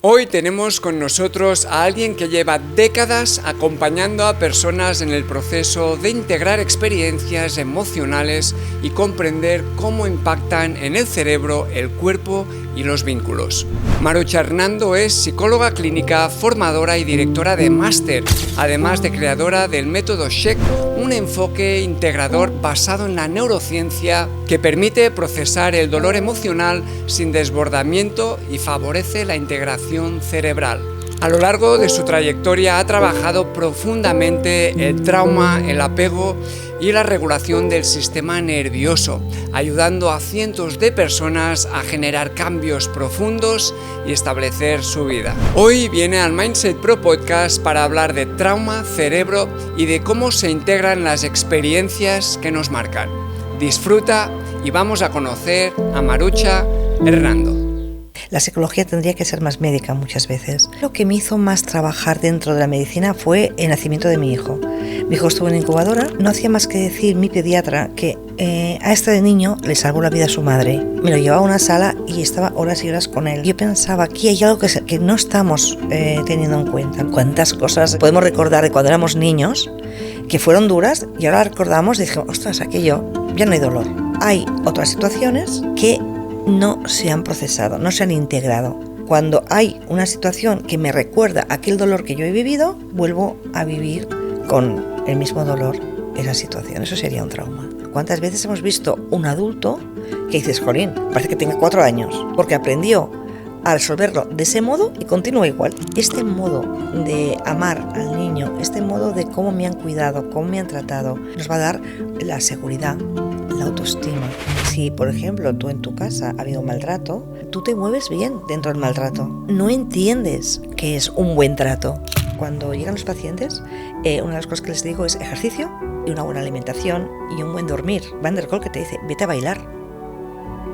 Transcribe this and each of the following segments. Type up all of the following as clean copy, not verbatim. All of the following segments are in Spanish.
Hoy tenemos con nosotros a alguien que lleva décadas acompañando a personas en el proceso de integrar experiencias emocionales y comprender cómo impactan en el cerebro, el cuerpo y los vínculos. Marucha Hernando es psicóloga clínica, formadora y directora de máster, además de creadora del método SHEK, un enfoque integrador basado en la neurociencia que permite procesar el dolor emocional sin desbordamiento y favorece la integración cerebral. A lo largo de su trayectoria ha trabajado profundamente el trauma, el apego y la regulación del sistema nervioso, ayudando a cientos de personas a generar cambios profundos y establecer su vida. Hoy viene al Mindset Pro Podcast para hablar de trauma, cerebro y de cómo se integran las experiencias que nos marcan. Disfruta y vamos a conocer a Marucha Hernando. La psicología tendría que ser más médica muchas veces. Lo que me hizo más trabajar dentro de la medicina fue el nacimiento de mi hijo. Mi hijo estuvo en incubadora, no hacía más que decir mi pediatra que a este niño le salvó la vida a su madre. Me lo llevaba a una sala y estaba horas y horas con él. Yo pensaba, aquí hay algo que no estamos teniendo en cuenta. Cuántas cosas podemos recordar de cuando éramos niños que fueron duras y ahora recordamos y dijimos, ostras, aquello, ya no hay dolor. Hay otras situaciones que no se han procesado, no se han integrado. Cuando hay una situación que me recuerda aquel dolor que yo he vivido, vuelvo a vivir con el mismo dolor esa situación. Eso sería un trauma. ¿Cuántas veces hemos visto un adulto que dices, jolín, parece que tenga 4 años, porque aprendió a resolverlo de ese modo y continúa igual? Este modo de amar al niño, este modo de cómo me han cuidado, cómo me han tratado, nos va a dar la seguridad, la autoestima. Si, por ejemplo, tú en tu casa ha habido maltrato, tú te mueves bien dentro del maltrato. No entiendes qué es un buen trato. Cuando llegan los pacientes, una de las cosas que les digo es ejercicio y una buena alimentación y un buen dormir. Van der Kolk que te dice, vete a bailar.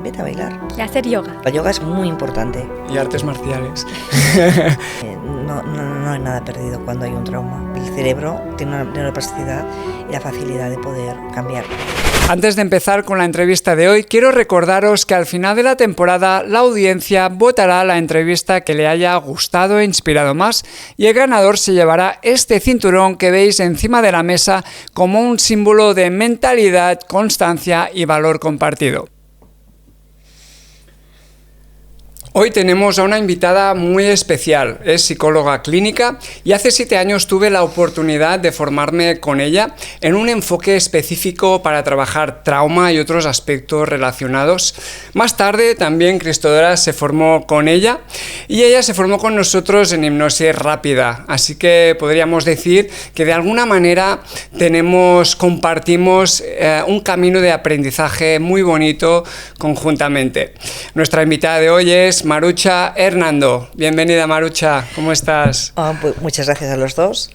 Vete a bailar. Y hacer yoga. La yoga es muy importante. Y artes marciales. No hay nada perdido cuando hay un trauma. El cerebro tiene una neuroplasticidad y la facilidad de poder cambiar. Antes de empezar con la entrevista de hoy, quiero recordaros que al final de la temporada la audiencia votará la entrevista que le haya gustado e inspirado más y el ganador se llevará este cinturón que veis encima de la mesa como un símbolo de mentalidad, constancia y valor compartido. Hoy tenemos a una invitada muy especial, es psicóloga clínica y hace 7 años tuve la oportunidad de formarme con ella en un enfoque específico para trabajar trauma y otros aspectos relacionados. Más tarde también Cristódora se formó con ella y ella se formó con nosotros en hipnosis rápida, así que podríamos decir que de alguna manera compartimos un camino de aprendizaje muy bonito conjuntamente. Nuestra invitada de hoy es Marucha Hernando. Bienvenida, Marucha, ¿cómo estás? Pues muchas gracias a los dos.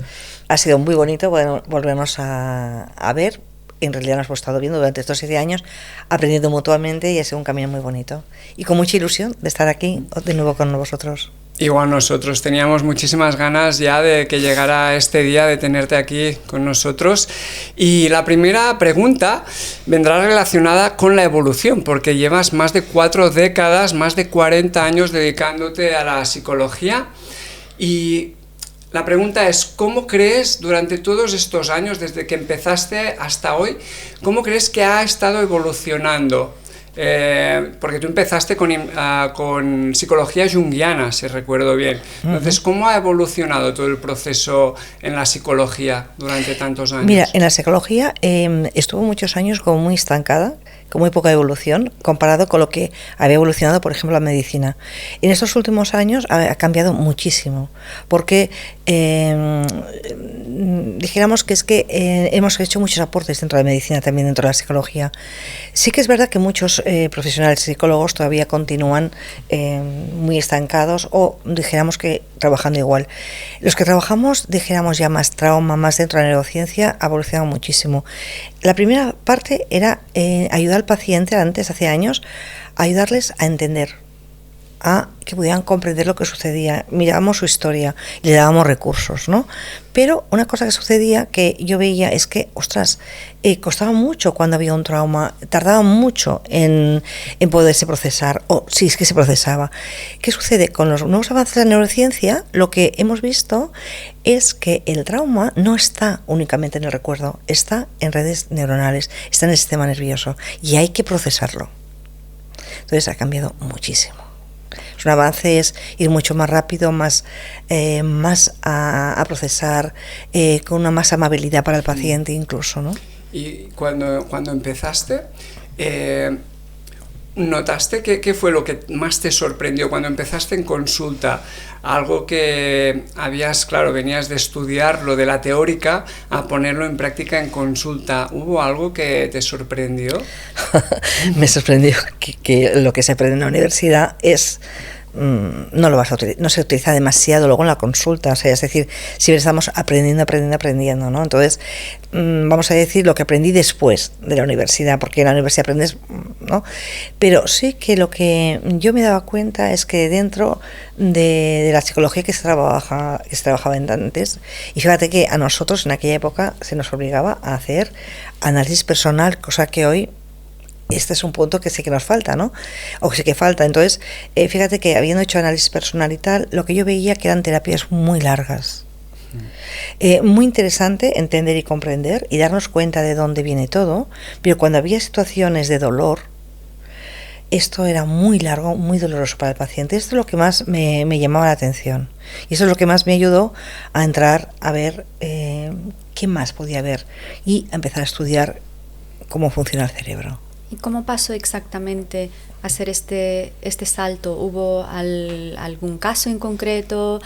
Ha sido muy bonito volvernos a ver. En realidad nos hemos estado viendo durante estos 7 años, aprendiendo mutuamente y ha sido un camino muy bonito. Y con mucha ilusión de estar aquí de nuevo con vosotros. Igual nosotros teníamos muchísimas ganas ya de que llegara este día, de tenerte aquí con nosotros. Y la primera pregunta vendrá relacionada con la evolución, porque llevas más de 4 décadas, más de 40 años dedicándote a la psicología. Y la pregunta es, ¿cómo crees durante todos estos años, desde que empezaste hasta hoy, cómo crees que ha estado evolucionando? Porque tú empezaste con psicología junguiana, si recuerdo bien. Entonces, ¿cómo ha evolucionado todo el proceso en la psicología durante tantos años? Mira, en la psicología estuvo muchos años como muy estancada, con muy poca evolución, comparado con lo que había evolucionado, por ejemplo, la medicina. En estos últimos años ha cambiado muchísimo, porque dijéramos que es que hemos hecho muchos aportes dentro de la medicina, también dentro de la psicología. Sí que es verdad que muchos profesionales psicólogos todavía continúan muy estancados o dijéramos que trabajando igual. Los que trabajamos, dijéramos ya más trauma, más dentro de la neurociencia, ha evolucionado muchísimo. La primera parte era ayudar al paciente, antes, hace años, a ayudarles a entender a que pudieran comprender lo que sucedía. Mirábamos su historia y le dábamos recursos, ¿no? Pero una cosa que sucedía, que yo veía, es que, ostras, costaba mucho cuando había un trauma, tardaba mucho en poderse procesar, o si es que se procesaba. ¿Qué sucede? Con los nuevos avances de la neurociencia, lo que hemos visto es que el trauma no está únicamente en el recuerdo, está en redes neuronales, está en el sistema nervioso, y hay que procesarlo. Entonces ha cambiado muchísimo. Un avance es ir mucho más rápido, más a procesar, con una más amabilidad para el paciente incluso, ¿no? Y cuando empezaste, ¿notaste qué fue lo que más te sorprendió cuando empezaste en consulta? Algo que venías de estudiar, lo de la teórica, a ponerlo en práctica en consulta. ¿Hubo algo que te sorprendió? Me sorprendió que lo que se aprende en la universidad es... no se utiliza demasiado luego en la consulta, o sea, es decir, siempre estamos aprendiendo, ¿no? Entonces, vamos a decir lo que aprendí después de la universidad, porque en la universidad aprendes, ¿no? Pero sí que lo que yo me daba cuenta es que dentro de la psicología que se trabajaba antes, y fíjate que a nosotros en aquella época se nos obligaba a hacer análisis personal, cosa que hoy este es un punto que sí que nos falta, ¿no? O que sí que falta. Entonces, fíjate que habiendo hecho análisis personal y tal, lo que yo veía que eran terapias muy largas. Muy interesante entender y comprender y darnos cuenta de dónde viene todo, pero cuando había situaciones de dolor, esto era muy largo, muy doloroso para el paciente. Esto es lo que más me llamaba la atención. Y eso es lo que más me ayudó a entrar a ver qué más podía haber y a empezar a estudiar cómo funciona el cerebro. ¿Y cómo pasó exactamente a hacer este salto? ¿Hubo algún caso en concreto,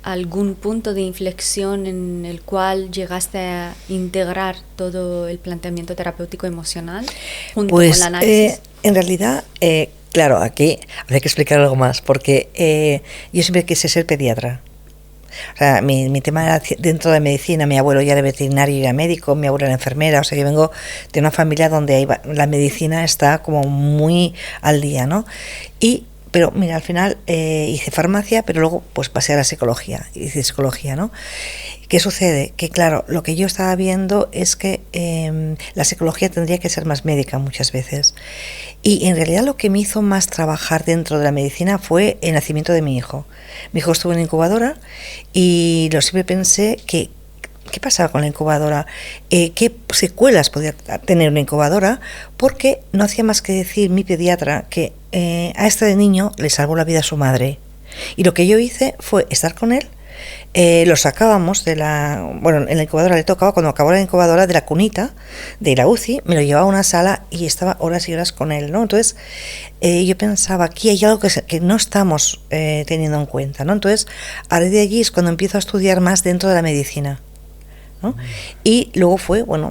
algún punto de inflexión en el cual llegaste a integrar todo el planteamiento terapéutico emocional junto con el análisis? En realidad, claro, aquí habría que explicar algo más, porque yo siempre quise ser pediatra. O sea, mi tema era dentro de medicina. Mi abuelo ya era veterinario y era médico, mi abuela era enfermera, o sea, yo vengo de una familia donde la medicina está como muy al día, ¿no? Pero mira, al final hice farmacia, pero luego pues pasé a la psicología, hice psicología, ¿no? ¿Qué sucede? Que claro, lo que yo estaba viendo es que la psicología tendría que ser más médica muchas veces. Y en realidad lo que me hizo más trabajar dentro de la medicina fue el nacimiento de mi hijo. Mi hijo estuvo en incubadora y siempre pensé que ¿qué pasaba con la incubadora? ¿Qué secuelas podía tener una incubadora? Porque no hacía más que decir mi pediatra que a este niño le salvó la vida a su madre. Y lo que yo hice fue estar con él. Lo sacábamos en la incubadora le tocaba, cuando acabó la incubadora, de la cunita, de la UCI, me lo llevaba a una sala y estaba horas y horas con él, ¿no? Entonces, yo pensaba, aquí hay algo que no estamos teniendo en cuenta, ¿no? Entonces, a partir de allí es cuando empiezo a estudiar más dentro de la medicina, ¿no? Y luego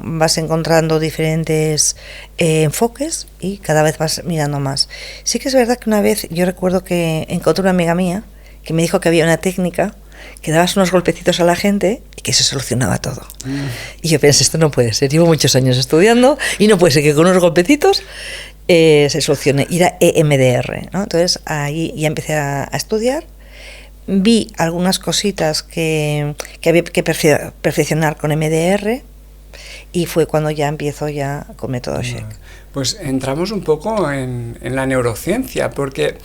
vas encontrando diferentes enfoques y cada vez vas mirando más. Sí que es verdad que una vez yo recuerdo que encontré una amiga mía que me dijo que había una técnica que dabas unos golpecitos a la gente y que se solucionaba todo. Y yo pensé, esto no puede ser, llevo muchos años estudiando y no puede ser que con unos golpecitos se solucione. Y era EMDR, ¿no? Entonces ahí ya empecé a estudiar. Vi algunas cositas que había que perfeccionar con MDR y fue cuando ya empiezo con método Sheck. Pues entramos un poco en la neurociencia, porque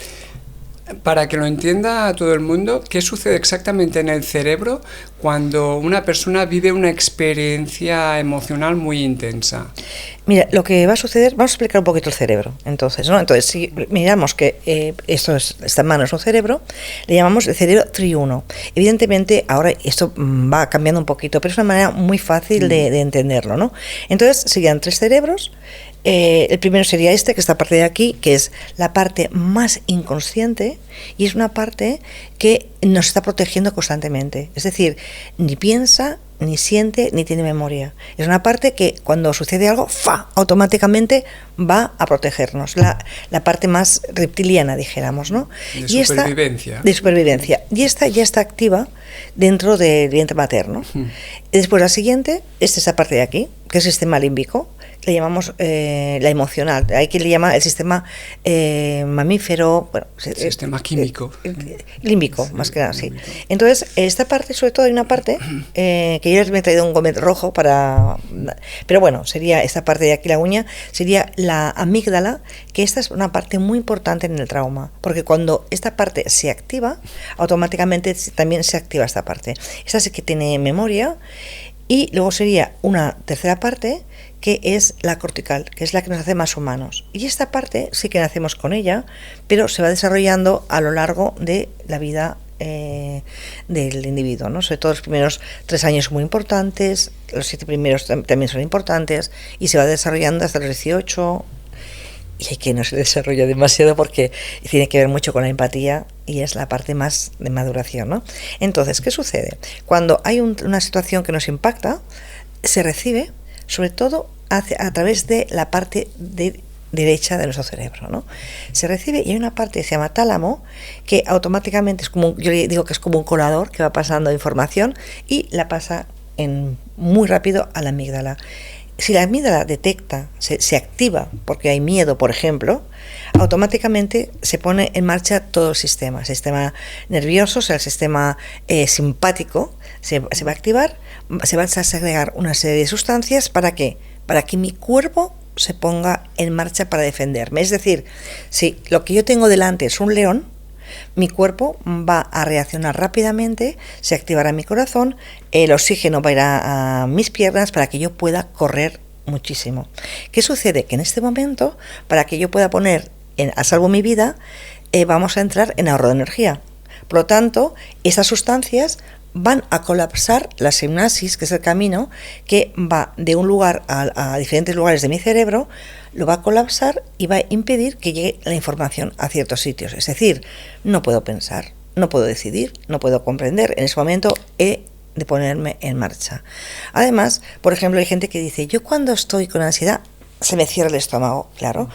para que lo entienda todo el mundo, ¿qué sucede exactamente en el cerebro cuando una persona vive una experiencia emocional muy intensa? Mira, lo que va a suceder, vamos a explicar un poquito el cerebro, entonces, ¿no? Entonces, si miramos que esta en mano es un cerebro, le llamamos el cerebro triuno. Evidentemente, ahora esto va cambiando un poquito, pero es una manera muy fácil de entenderlo, ¿no? Entonces, serían 3 cerebros. El primero sería que esta parte de aquí, que es la parte más inconsciente y es una parte que nos está protegiendo constantemente. Es decir, ni piensa, ni siente, ni tiene memoria. Es una parte que cuando sucede algo, automáticamente va a protegernos. La parte más reptiliana, dijéramos, ¿no? De supervivencia. De supervivencia. Y esta ya está activa dentro del vientre materno. Y después la siguiente es esa parte de aquí, que es el sistema límbico, le llamamos la emocional. Hay quien le llama el sistema mamífero, bueno, sistema químico, límbico, más que nada, sí. Entonces, esta parte, sobre todo, hay una parte que yo les me he traído un gomet rojo pero bueno, sería esta parte de aquí, la uña, sería la amígdala, que esta es una parte muy importante en el trauma, porque cuando esta parte se activa, automáticamente también se activa esta parte. Esta sí que tiene memoria. Y luego sería una tercera parte, que es la cortical, que es la que nos hace más humanos. Y esta parte sí que nacemos con ella, pero se va desarrollando a lo largo de la vida del individuo, ¿no? Sobre todo los primeros 3 años son muy importantes, los 7 primeros también son importantes, y se va desarrollando hasta los 18. Y hay que no se desarrolla demasiado porque tiene que ver mucho con la empatía y es la parte más de maduración, ¿no? Entonces, ¿qué sucede? Cuando hay una situación que nos impacta, se recibe sobre todo a través de la parte derecha de nuestro cerebro, ¿no? Se recibe y hay una parte que se llama tálamo que automáticamente es como, yo digo que es como un colador que va pasando información y la pasa muy rápido a la amígdala. Si la amígdala detecta, se activa porque hay miedo, por ejemplo, automáticamente se pone en marcha todo el sistema nervioso, o sea, el sistema simpático, se va a activar, se va a segregar una serie de sustancias. ¿Para qué? Para que mi cuerpo se ponga en marcha para defenderme. Es decir, si lo que yo tengo delante es un león, mi cuerpo va a reaccionar rápidamente, se activará mi corazón, el oxígeno va a ir a mis piernas para que yo pueda correr muchísimo. ¿Qué sucede? Que en este momento, para que yo pueda poner a salvo mi vida, vamos a entrar en ahorro de energía. Por lo tanto, esas sustancias van a colapsar la sinapsis, que es el camino que va de un lugar a diferentes lugares de mi cerebro, lo va a colapsar y va a impedir que llegue la información a ciertos sitios. Es decir, no puedo pensar, no puedo decidir, no puedo comprender. En ese momento he de ponerme en marcha. Además, por ejemplo, hay gente que dice, yo cuando estoy con ansiedad se me cierra el estómago. Claro,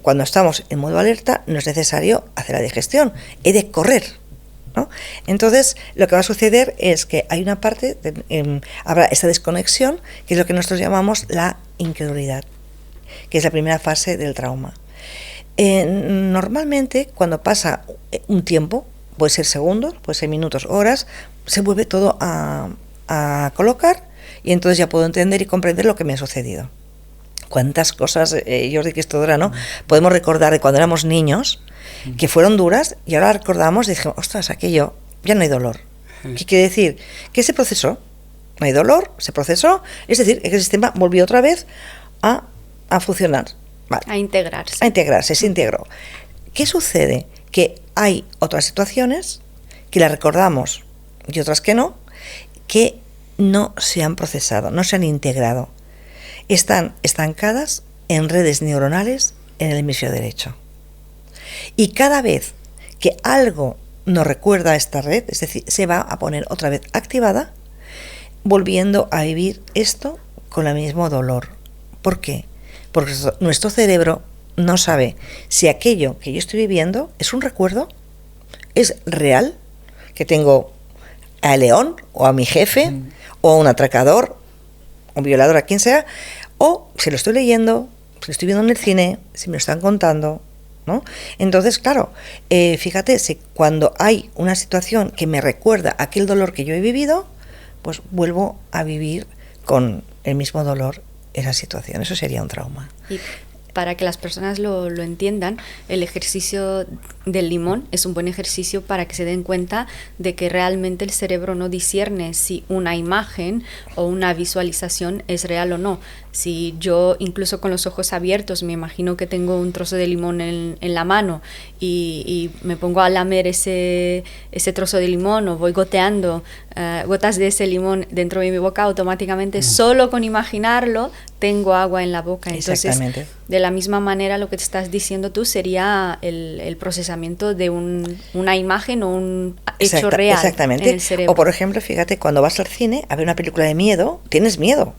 cuando estamos en modo alerta no es necesario hacer la digestión, he de correr, ¿no? Entonces, lo que va a suceder es que hay una parte, habrá esta desconexión, que es lo que nosotros llamamos la incredulidad, que es la primera fase del trauma. Normalmente, cuando pasa un tiempo, puede ser segundos, puede ser minutos, horas, se vuelve todo a colocar y entonces ya puedo entender y comprender lo que me ha sucedido. Cuántas cosas, Jordi, que esto dura, ¿no? Podemos recordar de cuando éramos niños, que fueron duras, y ahora recordamos y dijimos, ostras, aquello, ya no hay dolor. ¿Qué quiere decir? Que se procesó, no hay dolor, se procesó, es decir, que el sistema volvió otra vez a funcionar. Vale. A integrarse. A integrarse, se integró. ¿Qué sucede? Que hay otras situaciones que las recordamos y otras que no, que no se han procesado, no se han integrado. Están estancadas en redes neuronales en el hemisferio derecho. Y cada vez que algo nos recuerda a esta red, es decir, se va a poner otra vez activada, volviendo a vivir esto con el mismo dolor. ¿Por qué? Porque nuestro cerebro no sabe si aquello que yo estoy viviendo es un recuerdo, es real, que tengo a León o a mi jefe o a un atracador o un violador, a quien sea, o si lo estoy leyendo, si lo estoy viendo en el cine, si me lo están contando, ¿no? Entonces, claro, fíjate, si cuando hay una situación que me recuerda aquel dolor que yo he vivido, pues vuelvo a vivir con el mismo dolor esa situación. Eso sería un trauma. Y para que las personas lo entiendan, el ejercicio del limón es un buen ejercicio para que se den cuenta de que realmente el cerebro no discierne si una imagen o una visualización es real o no. Si yo, incluso con los ojos abiertos, me imagino que tengo un trozo de limón en la mano y me pongo a lamer ese trozo de limón o voy goteando gotas de ese limón dentro de mi boca, automáticamente solo con imaginarlo tengo agua en la boca. Entonces, de la misma manera, lo que te estás diciendo tú sería el procesamiento de una imagen o un hecho real en el cerebro. O por ejemplo, fíjate, cuando vas al cine a ver una película de miedo, tienes miedo,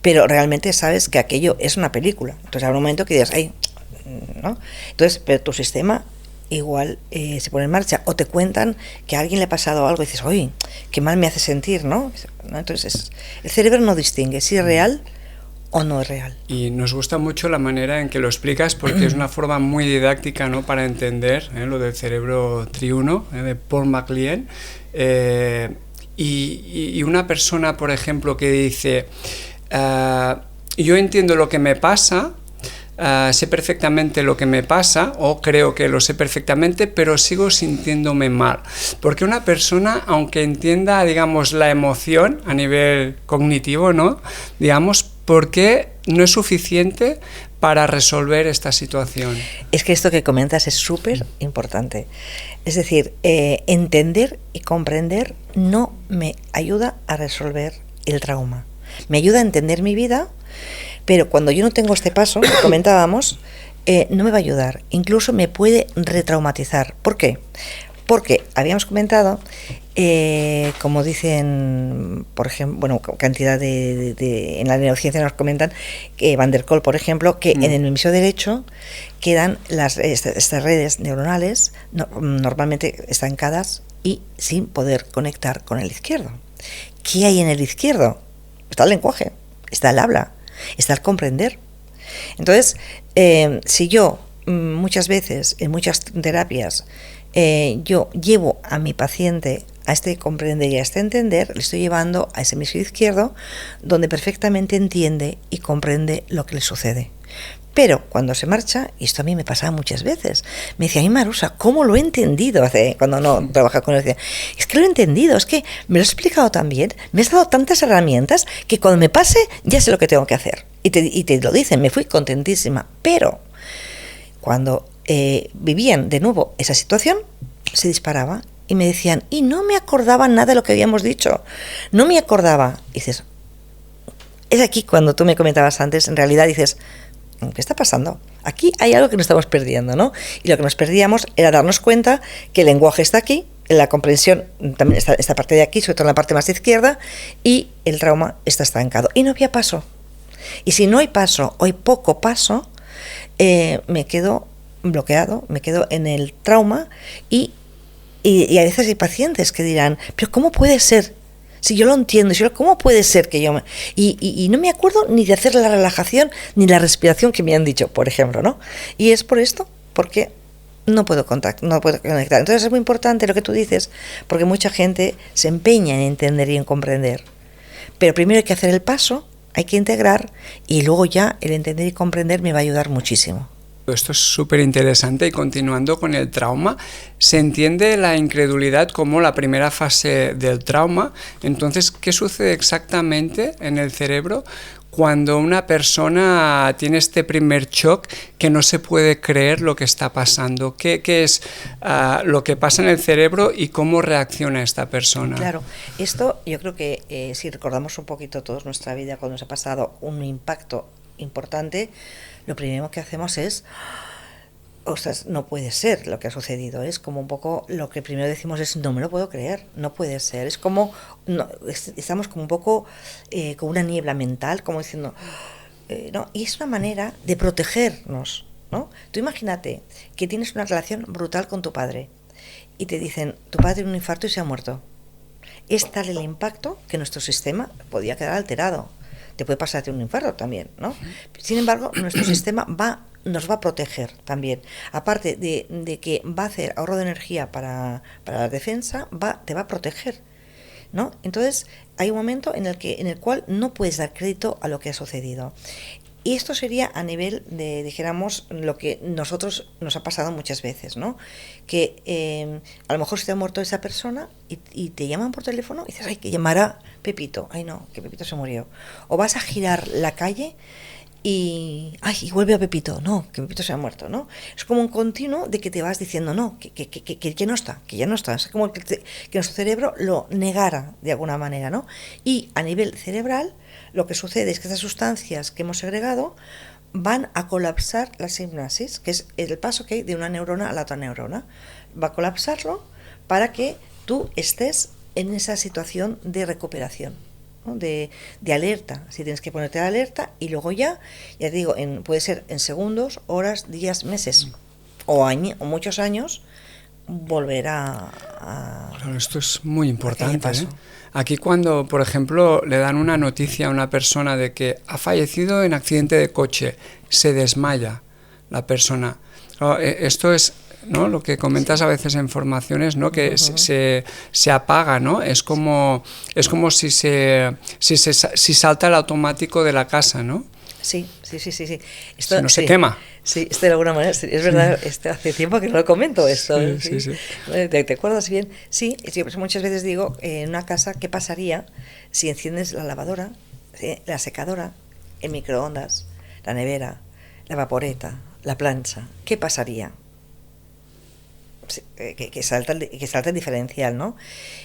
pero realmente sabes que aquello es una película. Entonces habrá un momento que digas, ay, ¿no? Entonces, pero tu sistema igual se pone en marcha, o te cuentan que a alguien le ha pasado algo y dices, oye, qué mal me hace sentir, ¿no? Entonces el cerebro no distingue si es real o no es real. Y nos gusta mucho la manera en que lo explicas porque es una forma muy didáctica, ¿no?, para entender lo del cerebro triuno de Paul MacLean. Y una persona, por ejemplo, que dice, yo entiendo lo que me pasa, sé perfectamente lo que me pasa, o creo que lo sé perfectamente, pero sigo sintiéndome mal. Porque una persona, aunque entienda, digamos, la emoción a nivel cognitivo, ¿no?, digamos, ¿por qué no es suficiente para resolver esta situación? Es que esto que comentas es súper importante. Es decir, entender y comprender no me ayuda a resolver el trauma. Me ayuda a entender mi vida, pero cuando yo no tengo este paso, que comentábamos, no me va a ayudar. Incluso me puede retraumatizar. ¿Por qué? Porque habíamos comentado, como dicen, por ejemplo, bueno, cantidad en la neurociencia nos comentan, Van der Kolk, por ejemplo, que en el hemisferio derecho quedan estas redes neuronales normalmente estancadas y sin poder conectar con el izquierdo. ¿Qué hay en el izquierdo? Está el lenguaje, está el habla, está el comprender. Entonces, si yo muchas veces, en muchas terapias, yo llevo a mi paciente a este comprender y a este entender, le estoy llevando a ese hemisferio izquierdo donde perfectamente entiende y comprende lo que le sucede. Pero cuando se marcha, y esto a mí me pasaba muchas veces, me decía, ay Marusa, ¿cómo lo he entendido? Cuando no trabajaba con él, decía, es que lo he entendido, es que me lo has explicado tan bien, me has dado tantas herramientas que cuando me pase ya sé lo que tengo que hacer. Y te lo dicen, me fui contentísima. Pero cuando vivían de nuevo esa situación, se disparaba y me decían, y no me acordaba nada de lo que habíamos dicho, no me acordaba. Y dices, es aquí cuando tú me comentabas antes, en realidad dices, ¿qué está pasando? Aquí hay algo que nos estamos perdiendo, ¿no? Y lo que nos perdíamos era darnos cuenta que el lenguaje está aquí, la comprensión también está esta parte de aquí, sobre todo en la parte más izquierda, y el trauma está estancado. Y no había paso. Y si no hay paso o hay poco paso, me quedo bloqueado, me quedo en el trauma y a veces hay pacientes que dirán, pero ¿cómo puede ser? Si yo lo entiendo, ¿cómo puede ser que yo me... Y no me acuerdo ni de hacer la relajación ni la respiración que me han dicho, por ejemplo, ¿no? Y es por esto, porque no puedo conectar. Entonces es muy importante lo que tú dices, porque mucha gente se empeña en entender y en comprender. Pero primero hay que hacer el paso, hay que integrar, y luego ya el entender y comprender me va a ayudar muchísimo. Esto es súper interesante y continuando con el trauma, se entiende la incredulidad como la primera fase del trauma. Entonces, ¿qué sucede exactamente en el cerebro cuando una persona tiene este primer shock que no se puede creer lo que está pasando? ¿Qué es lo que pasa en el cerebro y cómo reacciona esta persona? Claro, esto yo creo que si recordamos un poquito toda nuestra vida cuando nos ha pasado un impacto importante, lo primero que hacemos es, ostras, no puede ser lo que ha sucedido. Es como un poco lo que primero decimos es, no me lo puedo creer, no puede ser. Es como, no, estamos como un poco con una niebla mental, como diciendo, no. Y es una manera de protegernos, ¿no? Tú imagínate que tienes una relación brutal con tu padre y te dicen, tu padre tiene un infarto y se ha muerto. Es tal el impacto que nuestro sistema podía quedar alterado. Te puede pasarte un infarto también, ¿no? Sin embargo, nuestro sistema nos va a proteger también. Aparte de que va a hacer ahorro de energía para la defensa, te va a proteger, ¿no? Entonces, hay un momento en el cual no puedes dar crédito a lo que ha sucedido. Y esto sería a nivel de, dijéramos, lo que nosotros nos ha pasado muchas veces, ¿no? Que a lo mejor se te ha muerto esa persona y te llaman por teléfono y dices, ay, que llamará Pepito. Ay, no, que Pepito se murió. O vas a girar la calle y vuelve a Pepito. No, que Pepito se ha muerto, ¿no? Es como un continuo de que te vas diciendo, no, que no está, que ya no está. Es como que nuestro cerebro lo negara de alguna manera, ¿no? Y a nivel cerebral, lo que sucede es que estas sustancias que hemos segregado van a colapsar la sinapsis, que es el paso que hay de una neurona a la otra neurona. Va a colapsarlo para que tú estés en esa situación de recuperación, ¿no? de alerta. Si tienes que ponerte de alerta y luego ya te digo, puede ser en segundos, horas, días, meses o muchos años, volver a Claro, esto es muy importante, pasó. ¿eh? Aquí cuando, por ejemplo, le dan una noticia a una persona de que ha fallecido en accidente de coche, se desmaya la persona. Claro, esto es, ¿no?, lo que comentas a veces en formaciones, ¿no?, que se apaga, ¿no? Es como si salta el automático de la casa, ¿no? Sí. Esto, si no se quema. Sí, esto de alguna manera, es verdad, hace tiempo que no lo comento esto. Sí. ¿Te acuerdas bien? Sí, muchas veces digo, en una casa, ¿qué pasaría si enciendes la lavadora, la secadora, el microondas, la nevera, la vaporeta, la plancha? ¿Qué pasaría? Que salta el diferencial, ¿no?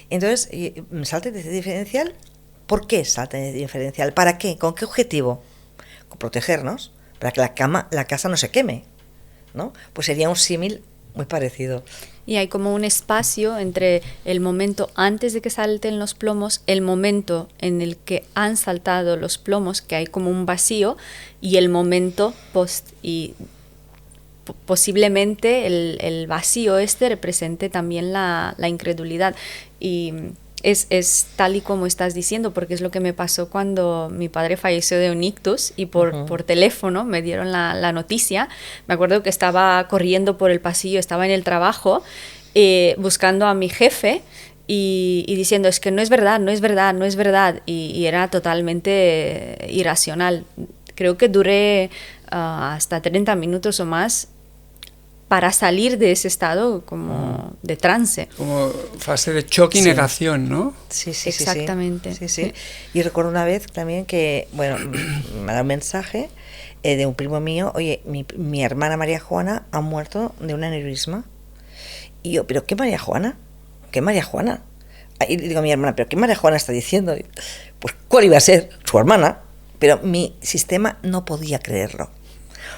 Entonces, salta el diferencial. ¿Por qué salta el diferencial? ¿Para qué? ¿Con qué objetivo? Con protegernos, para que la casa no se queme, ¿no? Pues sería un símil muy parecido. Y hay como un espacio entre el momento antes de que salten los plomos, el momento en el que han saltado los plomos, que hay como un vacío, y el momento post. Y posiblemente el vacío represente también la incredulidad. Y es tal y como estás diciendo, porque es lo que me pasó cuando mi padre falleció de un ictus y por teléfono me dieron la noticia. Me acuerdo que estaba corriendo por el pasillo, estaba en el trabajo buscando a mi jefe y diciendo, es que no es verdad, y era totalmente irracional. Creo que duré hasta 30 minutos o más para salir de ese estado como de trance. Como fase de choque y negación, ¿no? Sí. Exactamente. Sí. Y recuerdo una vez también que, bueno, me ha dado un mensaje de un primo mío, oye, mi hermana María Juana ha muerto de un aneurisma. Y yo, ¿pero qué María Juana? ¿Qué María Juana? Y le digo a mi hermana, ¿pero qué María Juana está diciendo? Pues, ¿cuál iba a ser? Su hermana. Pero mi sistema no podía creerlo.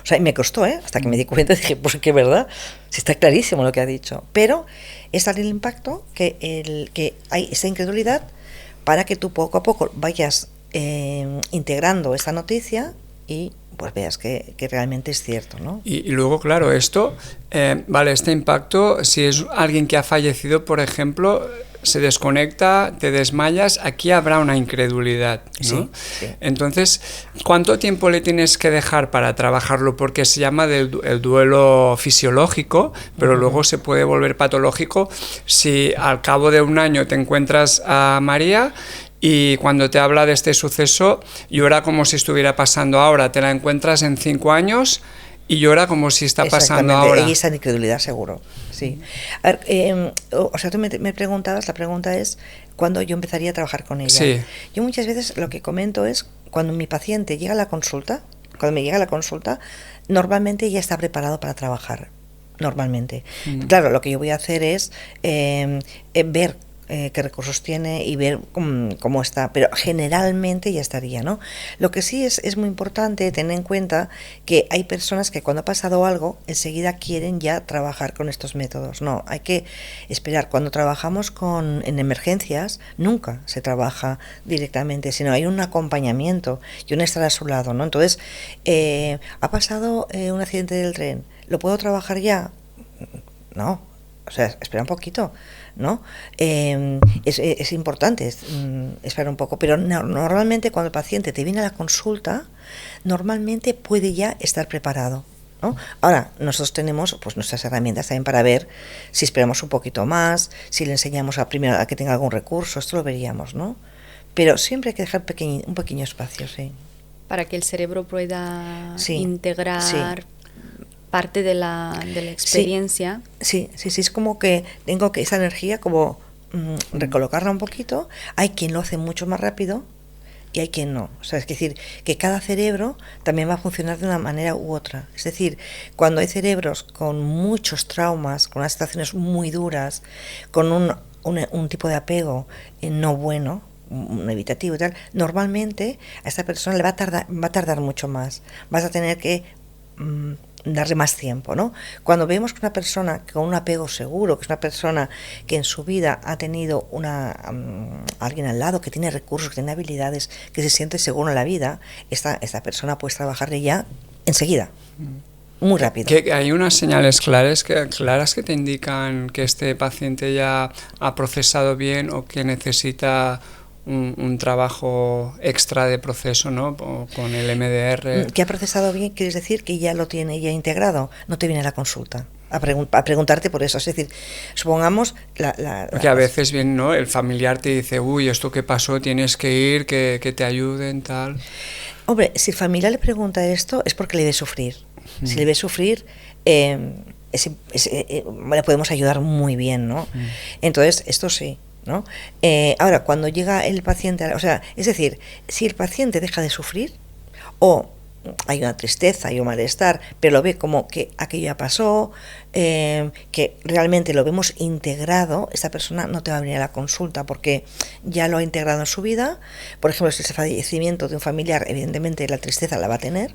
O sea, y me costó, hasta que me di cuenta, dije, pues que verdad, sí, está clarísimo lo que ha dicho. Pero es tal el impacto que hay esa incredulidad para que tú poco a poco vayas integrando esta noticia y pues veas que realmente es cierto, ¿no? Y luego, claro, esto, este impacto, si es alguien que ha fallecido, por ejemplo, se desconecta, te desmayas, aquí habrá una incredulidad, ¿no? Sí. Entonces, ¿cuánto tiempo le tienes que dejar para trabajarlo? Porque se llama el duelo fisiológico, pero luego se puede volver patológico si al cabo de un año te encuentras a María y cuando te habla de este suceso llora como si estuviera pasando ahora, te la encuentras en 5 años y llora como si está pasando ahora. Y esa incredulidad seguro, sí. A ver, o sea, tú me preguntabas, la pregunta es ¿cuándo yo empezaría a trabajar con ella? Sí. Yo muchas veces lo que comento es cuando mi paciente llega a la consulta, normalmente ya está preparado para trabajar, normalmente. Claro, lo que yo voy a hacer es ver qué recursos tiene y ver cómo está, pero generalmente ya estaría, ¿no? Lo que sí es muy importante tener en cuenta que hay personas que cuando ha pasado algo enseguida quieren ya trabajar con estos métodos. No, hay que esperar. Cuando trabajamos en emergencias nunca se trabaja directamente, sino hay un acompañamiento y uno estará a su lado, ¿no? Entonces, ha pasado un accidente del tren, ¿lo puedo trabajar ya? No, o sea, espera un poquito, ¿no? Es importante esperar un poco, pero normalmente cuando el paciente te viene a la consulta, normalmente puede ya estar preparado, ¿no? Ahora, nosotros tenemos pues nuestras herramientas también para ver si esperamos un poquito más, si le enseñamos primero a que tenga algún recurso, esto lo veríamos, ¿no? Pero siempre hay que dejar un pequeño espacio, sí. Para que el cerebro pueda integrar parte de la experiencia. Sí, es como que tengo que esa energía como recolocarla un poquito. Hay quien lo hace mucho más rápido y hay quien no. O sea, es decir, que cada cerebro también va a funcionar de una manera u otra. Es decir, cuando hay cerebros con muchos traumas, con unas situaciones muy duras, con un tipo de apego no bueno, un evitativo y tal, normalmente a esta persona le va a tardar mucho más. Vas a tener que darle más tiempo, ¿no? Cuando vemos que una persona con un apego seguro, que es una persona que en su vida ha tenido alguien al lado, que tiene recursos, que tiene habilidades, que se siente seguro en la vida, esta persona puede trabajarle ya enseguida. muy rápido. Que hay unas señales claras que te indican que este paciente ya ha procesado bien o que necesita un trabajo extra de proceso, ¿no? O con el MDR. Que ha procesado bien, quieres decir que ya lo tiene ya integrado, no te viene a la consulta a preguntarte por eso. Es decir, supongamos porque a veces bien, ¿no? El familiar te dice, uy, esto que pasó, tienes que ir, que te ayuden, tal. Hombre, si el familiar le pregunta esto es porque le ve sufrir. Si le ve sufrir, le podemos ayudar muy bien, ¿no? Entonces, esto sí, ¿no? Ahora, cuando llega el paciente, o sea, es decir, si el paciente deja de sufrir o hay una tristeza, hay un malestar, pero lo ve como que aquello ya pasó, que realmente lo vemos integrado, esta persona no te va a venir a la consulta porque ya lo ha integrado en su vida. Por ejemplo, si es el fallecimiento de un familiar, evidentemente la tristeza la va a tener,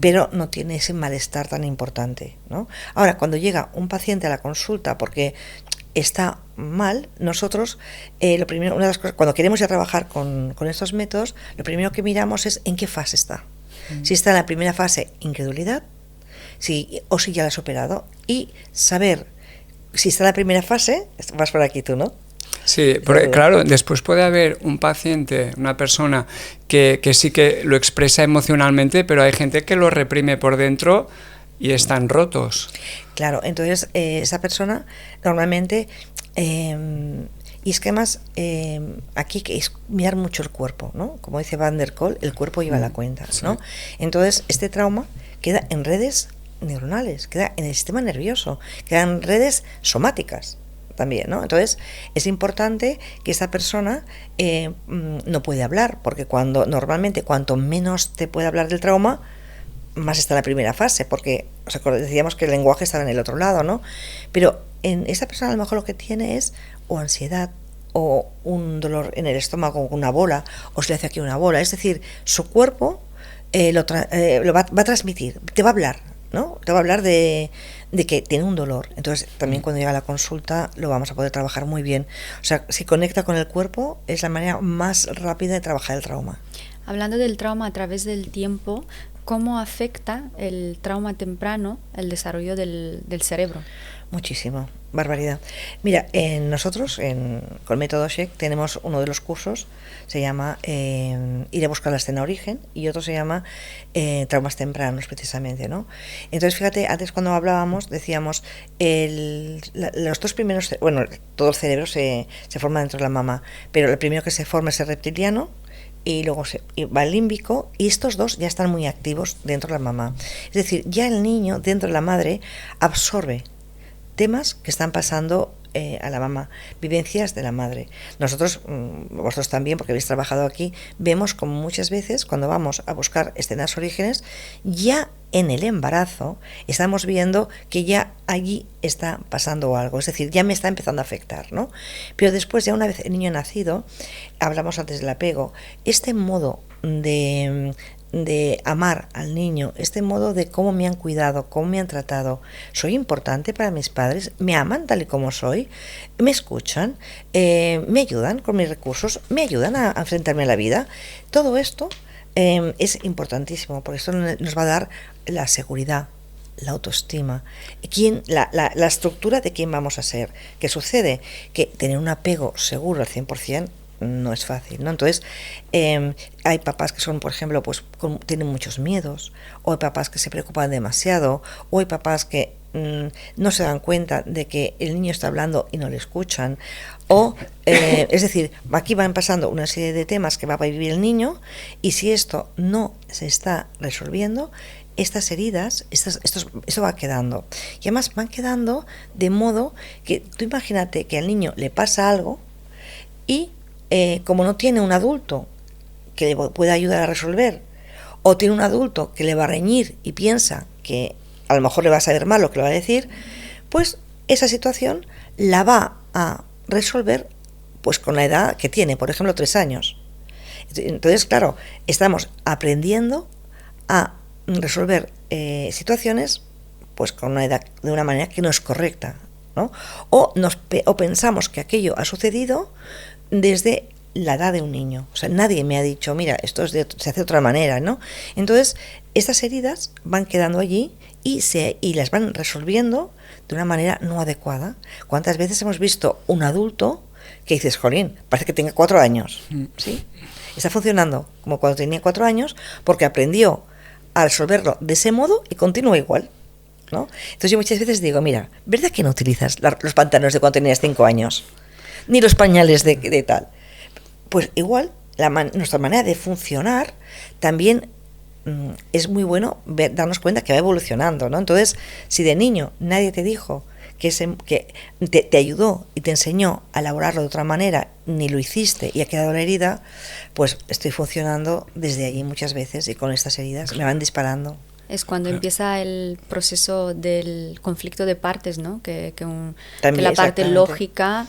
pero no tiene ese malestar tan importante, ¿no? Ahora, cuando llega un paciente a la consulta porque está mal, nosotros, lo primero, una de las cosas, cuando queremos ya trabajar con estos métodos, lo primero que miramos es en qué fase está. Si está en la primera fase, incredulidad, o si ya la ha superado, y saber si está en la primera fase, vas por aquí tú, ¿no? Sí, porque, claro, después puede haber un paciente, una persona que sí que lo expresa emocionalmente, pero hay gente que lo reprime por dentro y están rotos. Claro, entonces esa persona normalmente... y es que además aquí que es mirar mucho el cuerpo, ¿no? Como dice Van der Kolk, el cuerpo lleva la cuenta, ¿no? Sí. Entonces este trauma queda en redes neuronales, queda en el sistema nervioso, queda en redes somáticas también, ¿no? Entonces es importante que esta persona no puede hablar, porque normalmente cuanto menos te puede hablar del trauma, más está en la primera fase, porque decíamos que el lenguaje estaba en el otro lado, ¿no? Pero en esta persona a lo mejor lo que tiene es o ansiedad o un dolor en el estómago, una bola, o se le hace aquí una bola. Es decir, su cuerpo lo va a transmitir, te va a hablar, ¿no? Te va a hablar de que tiene un dolor. Entonces, también cuando llega a la consulta lo vamos a poder trabajar muy bien. O sea, si conecta con el cuerpo, es la manera más rápida de trabajar el trauma. Hablando del trauma a través del tiempo, ¿cómo afecta el trauma temprano el desarrollo del cerebro? Muchísimo, barbaridad. Mira, nosotros con Método Sheck tenemos uno de los cursos, se llama Ir a buscar la escena origen, y otro se llama Traumas tempranos, precisamente, ¿no? Entonces, fíjate, antes cuando hablábamos, decíamos, los dos primeros, bueno, todo el cerebro se forma dentro de la mama, pero el primero que se forma es el reptiliano, y luego va el límbico, y estos dos ya están muy activos dentro de la mamá. Es decir, ya el niño dentro de la madre absorbe temas que están pasando a la mamá, vivencias de la madre. Nosotros, vosotros también, porque habéis trabajado aquí, vemos como muchas veces cuando vamos a buscar escenas orígenes, ya en el embarazo estamos viendo que ya allí está pasando algo, es decir, ya me está empezando a afectar, ¿no? Pero después, ya una vez el niño nacido, hablamos antes del apego, este modo de amar al niño, este modo de cómo me han cuidado, cómo me han tratado, soy importante para mis padres, me aman tal y como soy, me escuchan, me ayudan con mis recursos, me ayudan a enfrentarme a la vida. Todo esto es importantísimo, porque esto nos va a dar la seguridad, la autoestima, la estructura de quién vamos a ser. ¿Qué sucede? Que tener un apego seguro al 100% no es fácil, ¿no? Entonces, hay papás que son, por ejemplo, pues tienen muchos miedos, o hay papás que se preocupan demasiado, o hay papás que no se dan cuenta de que el niño está hablando y no le escuchan, o es decir, aquí van pasando una serie de temas que va a vivir el niño, y si esto no se está resolviendo, estas heridas, esto va quedando, y además van quedando de modo que tú imagínate que al niño le pasa algo y como no tiene un adulto que le pueda ayudar a resolver, o tiene un adulto que le va a reñir y piensa que a lo mejor le va a saber mal lo que le va a decir, pues esa situación la va a resolver pues con la edad que tiene, por ejemplo 3 años. Entonces, claro, estamos aprendiendo a resolver situaciones pues con una edad de una manera que no es correcta, ¿no? O pensamos que aquello ha sucedido desde la edad de un niño. O sea, nadie me ha dicho, mira, esto se hace de otra manera, ¿no? Entonces, estas heridas van quedando allí y las van resolviendo de una manera no adecuada. ¿Cuántas veces hemos visto un adulto que dices, jolín, parece que tenga 4 años? ¿Sí? Está funcionando como cuando tenía 4 años porque aprendió a resolverlo de ese modo y continúa igual, ¿no? Entonces yo muchas veces digo, mira, ¿verdad que no utilizas los pantalones de cuando tenías 5 años? Ni los pañales de tal. Pues igual, nuestra manera de funcionar también es muy bueno darnos cuenta que va evolucionando, ¿no? Entonces, si de niño nadie te dijo que te ayudó y te enseñó a elaborarlo de otra manera, ni lo hiciste y ha quedado la herida, pues estoy funcionando desde allí muchas veces y con estas heridas me van disparando. Es cuando empieza el proceso del conflicto de partes, ¿no? Que También, la parte lógica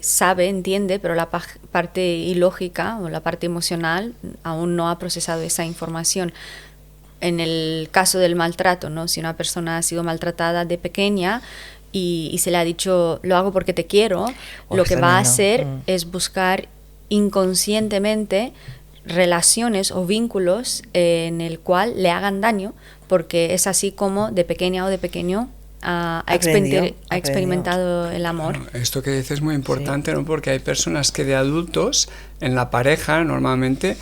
sabe, entiende, pero la parte ilógica o la parte emocional aún no ha procesado esa información. En el caso del maltrato, ¿no? Si una persona ha sido maltratada de pequeña y se le ha dicho, lo hago porque te quiero, lo que va a hacer es buscar inconscientemente relaciones o vínculos en el cual le hagan daño, porque es así como de pequeña o de pequeño ha experimentado el amor. Bueno, esto que dices es muy importante, ¿no? Porque hay personas que de adultos en la pareja normalmente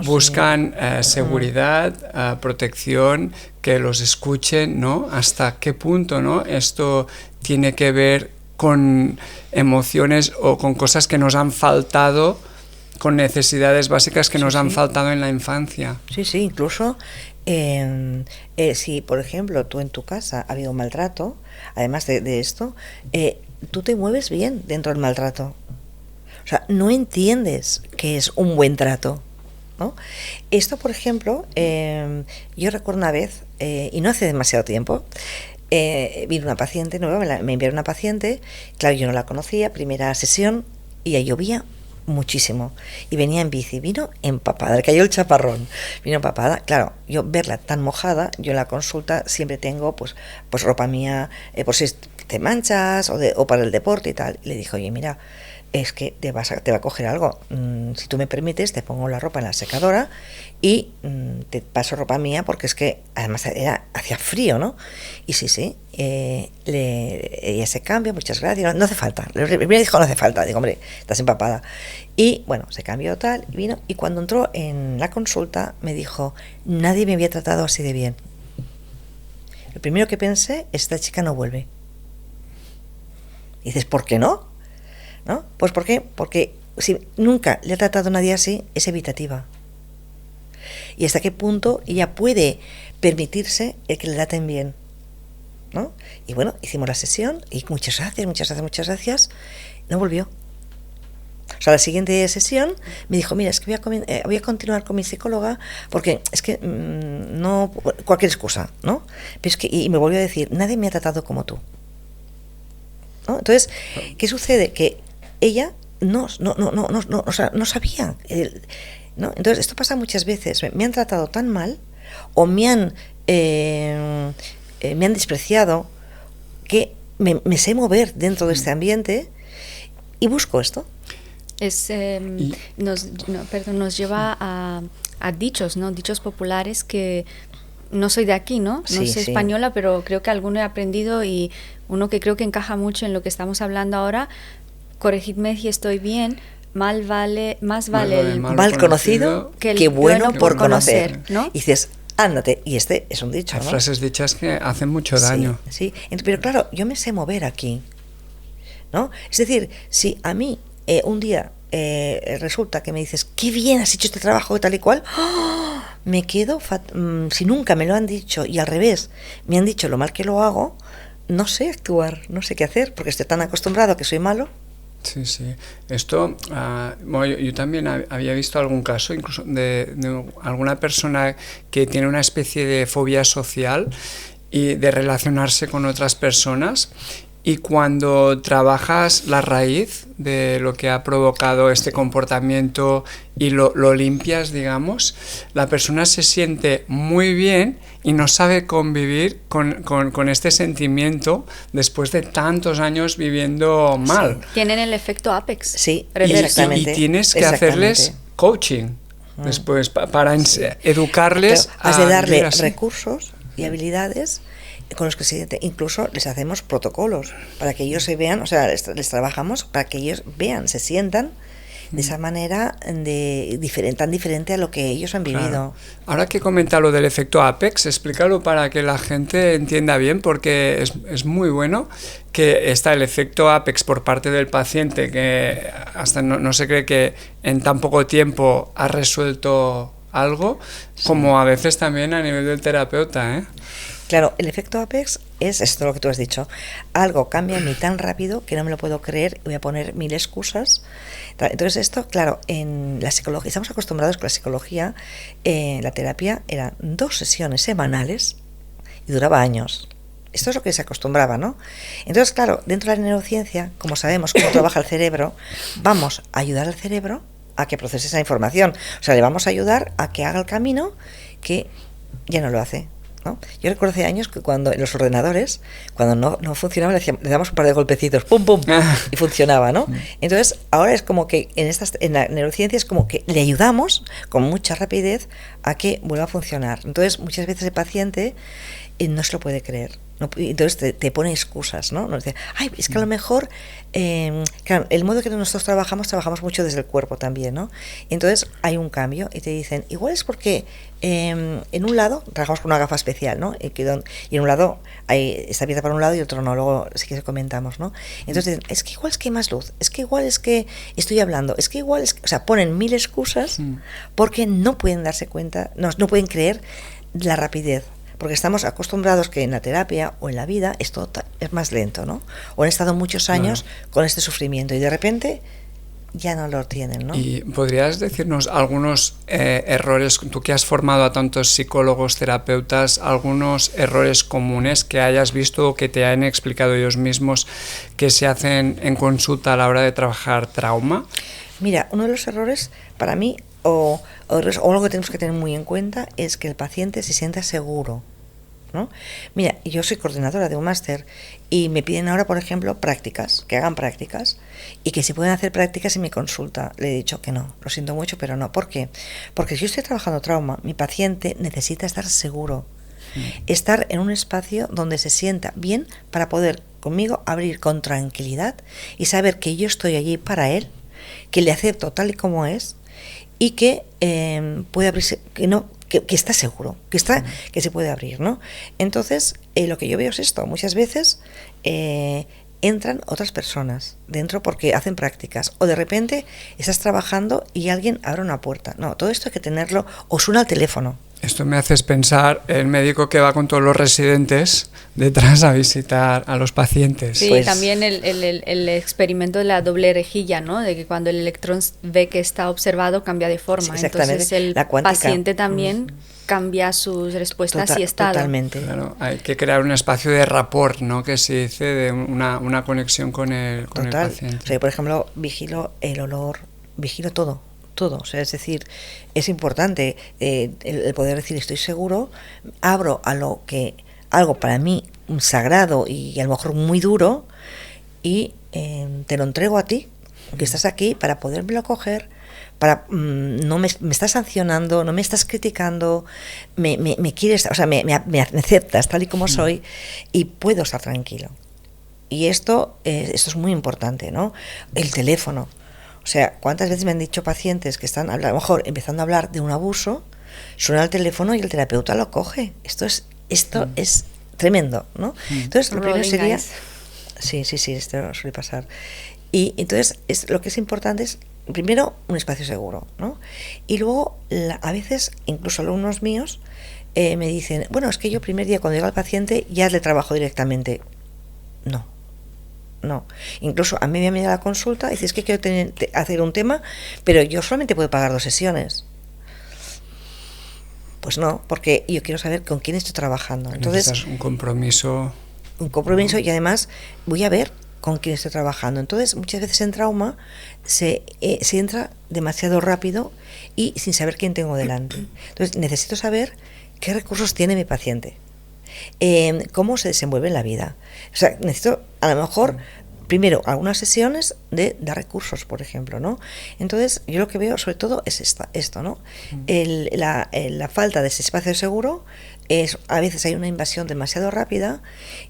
buscan seguridad, protección, que los escuchen, ¿no? Hasta qué punto, ¿no? Esto tiene que ver con emociones o con cosas que nos han faltado, con necesidades básicas que nos han faltado en la infancia. Sí, incluso si, por ejemplo, tú en tu casa ha habido maltrato, además de esto, tú te mueves bien dentro del maltrato. O sea, no entiendes que es un buen trato, ¿no? Esto, por ejemplo, yo recuerdo una vez, y no hace demasiado tiempo, vino una paciente nueva, me enviaron una paciente, claro, yo no la conocía, primera sesión, y ya llovía muchísimo y venía en bici, vino empapada, le cayó el chaparrón, vino empapada, claro, yo verla tan mojada, yo en la consulta siempre tengo pues ropa mía, por si te manchas o para el deporte y tal, y le dije, oye, mira, es que te va a coger algo, si tú me permites te pongo la ropa en la secadora y te paso ropa mía, porque es que además hacía frío, ¿no? Y sí, ella se cambia, muchas gracias, no hace falta, primero dijo no hace falta, digo, hombre, estás empapada, y bueno, se cambió tal, vino, y cuando entró en la consulta me dijo, nadie me había tratado así de bien. Lo primero que pensé, esta chica no vuelve. Y dices, ¿por qué no? ¿No? Pues ¿por qué? Porque si nunca le ha tratado a nadie así, es evitativa. Y hasta qué punto ella puede permitirse el que le traten bien, ¿no? Y bueno, hicimos la sesión y muchas gracias, no volvió. O sea, la siguiente sesión me dijo, mira, es que voy a continuar con mi psicóloga porque es que no, cualquier excusa, ¿no? Pero es que, y me volvió a decir, nadie me ha tratado como tú, ¿no? Entonces, ¿qué sucede? Que ella no sabía, ¿no? Entonces, esto pasa muchas veces. Me han tratado tan mal o me han despreciado que me sé mover dentro de este ambiente y busco esto. Nos lleva a dichos, ¿no? Dichos populares que no soy de aquí, ¿no? No soy española, pero creo que alguno he aprendido, y uno que creo que encaja mucho en lo que estamos hablando ahora, corregidme si estoy bien, más vale el mal conocido que el bueno por conocer, ¿no? Y dices, ándate, y este es un dicho, Hay ¿no? frases dichas que hacen mucho daño. Sí, pero claro, yo me sé mover aquí, ¿no? Es decir, si a mí un día resulta que me dices, qué bien has hecho este trabajo, tal y cual, ¡oh! Me quedo, si nunca me lo han dicho y al revés, me han dicho lo mal que lo hago, no sé actuar, no sé qué hacer, porque estoy tan acostumbrado a que soy malo. Sí. Esto, yo también había visto algún caso, incluso de alguna persona que tiene una especie de fobia social y de relacionarse con otras personas, y cuando trabajas la raíz de lo que ha provocado este comportamiento y lo limpias, digamos, la persona se siente muy bien y no sabe convivir con este sentimiento después de tantos años viviendo mal. Sí. Tienen el efecto Apex. Sí, exactamente. Y tienes que hacerles coaching después para educarles. Has de darle recursos y habilidades con los que incluso les hacemos protocolos para que ellos se vean, o sea, les trabajamos para que ellos vean, se sientan de esa manera tan diferente a lo que ellos han vivido. Claro. Ahora que comenta lo del efecto Apex, explícalo para que la gente entienda bien, porque es muy bueno que está el efecto Apex por parte del paciente, que hasta no se cree que en tan poco tiempo ha resuelto algo, como a veces también a nivel del terapeuta, ¿eh? Claro, el efecto Apex es esto lo que tú has dicho. Algo cambia en mí tan rápido que no me lo puedo creer, voy a poner 1000 excusas. Entonces esto, claro, en la psicología, estamos acostumbrados que la psicología, la terapia, eran 2 sesiones semanales y duraba años. Esto es lo que se acostumbraba, ¿no? Entonces, claro, dentro de la neurociencia, como sabemos cómo trabaja el cerebro, vamos a ayudar al cerebro a que procese esa información. O sea, le vamos a ayudar a que haga el camino que ya no lo hace, ¿no? Yo recuerdo hace años que cuando en los ordenadores, cuando no funcionaba, le damos un par de golpecitos, pum, pum, y funcionaba, ¿no? Entonces, ahora es como que en la neurociencia es como que le ayudamos con mucha rapidez a que vuelva a funcionar. Entonces, muchas veces el paciente no se lo puede creer. Entonces te pone excusas, ¿no? Nos dice, ay, es que a lo mejor, claro, el modo que nosotros trabajamos mucho desde el cuerpo también, ¿no? Entonces hay un cambio y te dicen, igual es porque en un lado trabajamos con una gafa especial, ¿no? Y en un lado está abierta para un lado y otro no, luego sí que comentamos, ¿no? Entonces dicen, es que igual es que hay más luz, es que igual es que estoy hablando, es que igual es que, o sea, ponen 1000 excusas porque no pueden darse cuenta, no pueden creer la rapidez. Porque estamos acostumbrados que en la terapia o en la vida esto es más lento, ¿no? O han estado muchos años con este sufrimiento y de repente ya no lo tienen, ¿no? ¿Y podrías decirnos algunos errores, tú que has formado a tantos psicólogos, terapeutas, algunos errores comunes que hayas visto o que te han explicado ellos mismos que se hacen en consulta a la hora de trabajar trauma? Mira, uno de los errores para mí, o algo que tenemos que tener muy en cuenta, es que el paciente se sienta seguro, ¿no? Mira, yo soy coordinadora de un máster y me piden ahora, por ejemplo, prácticas, que hagan prácticas y que si pueden hacer prácticas en mi consulta. Le he dicho que no, lo siento mucho, pero no. ¿Por qué? Porque si yo estoy trabajando trauma, mi paciente necesita estar seguro, estar en un espacio donde se sienta bien para poder conmigo abrir con tranquilidad y saber que yo estoy allí para él, que le acepto tal y como es y que puede abrirse, que está seguro, que se puede abrir, ¿no? Entonces, lo que yo veo es esto, muchas veces entran otras personas dentro porque hacen prácticas, o de repente estás trabajando y alguien abre una puerta. No, todo esto hay que tenerlo, o suena el teléfono. Esto me haces pensar el médico que va con todos los residentes detrás a visitar a los pacientes. Sí, pues también el experimento de la doble rejilla, ¿no? De que cuando el electrón ve que está observado cambia de forma. Sí, entonces el paciente también cambia sus respuestas y estado. Totalmente. Claro, hay que crear un espacio de rapport, ¿no? Que se dice de una conexión con el paciente. O sea, por ejemplo, vigilo el olor, vigilo todo. O sea, es decir, es importante el poder decir estoy seguro, abro a algo para mí sagrado y a lo mejor muy duro y te lo entrego a ti, que estás aquí para podérmelo coger, para no me estás sancionando, no me estás criticando, me quieres, o sea, me aceptas tal y como soy y puedo estar tranquilo. Y esto es muy importante, ¿no? El teléfono. O sea, ¿cuántas veces me han dicho pacientes que están a lo mejor empezando a hablar de un abuso, suena el teléfono y el terapeuta lo coge? Esto es tremendo, ¿no? Entonces, lo primero sería... Sí, esto suele pasar. Y entonces, lo que es importante es, primero, un espacio seguro, ¿no? Y luego, a veces, incluso alumnos míos me dicen, bueno, es que yo primer día cuando llega el paciente ya le trabajo directamente. No, incluso a mí me viene a la consulta y dices, es que quiero hacer un tema, pero yo solamente puedo pagar 2 sesiones. Pues no, porque yo quiero saber con quién estoy trabajando. Entonces, necesitas un compromiso. Y además voy a ver con quién estoy trabajando. Entonces, muchas veces en trauma se entra demasiado rápido y sin saber quién tengo delante. Entonces, necesito saber qué recursos tiene mi paciente. Cómo se desenvuelve en la vida. O sea, necesito, a lo mejor, primero, algunas sesiones de dar recursos, por ejemplo, ¿no? Entonces, yo lo que veo sobre todo es esto, ¿no? La falta de ese espacio seguro, a veces hay una invasión demasiado rápida,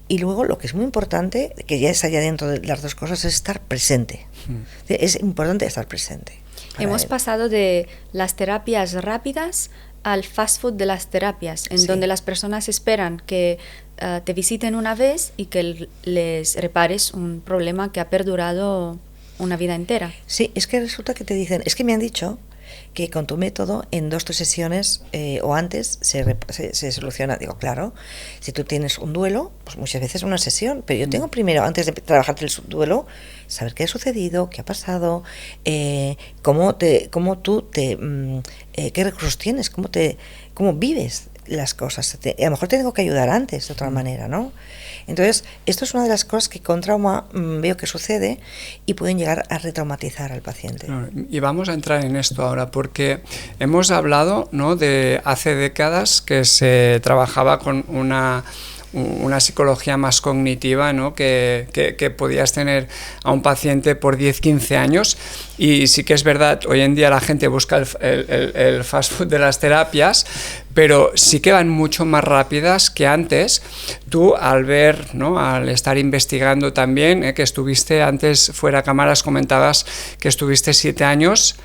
y luego lo que es muy importante, que ya está ya dentro de las dos cosas, es estar presente. Es importante estar presente. Hemos pasado de las terapias rápidas al fast food de las terapias, en donde las personas esperan que te visiten una vez y que les repares un problema que ha perdurado una vida entera. Sí, es que resulta que te dicen, es que me han dicho que con tu método en 2 o 3 sesiones o antes se soluciona. Digo, claro, si tú tienes un duelo, pues muchas veces una sesión, pero yo tengo primero, antes de trabajarte el duelo, saber qué ha sucedido, qué ha pasado, qué recursos tienes, cómo vives las cosas. A lo mejor te tengo que ayudar antes de otra manera, ¿no? Entonces, esto es una de las cosas que con trauma veo que sucede y pueden llegar a retraumatizar al paciente. Y vamos a entrar en esto ahora, porque hemos hablado, ¿no?, de hace décadas que se trabajaba con una psicología más cognitiva, ¿no?, que podías tener a un paciente por 10-15 años, y sí que es verdad, hoy en día la gente busca el fast food de las terapias, pero sí que van mucho más rápidas que antes. Tú, al ver, ¿no?, al estar investigando también, que estuviste antes fuera cámaras, comentabas que estuviste 7 años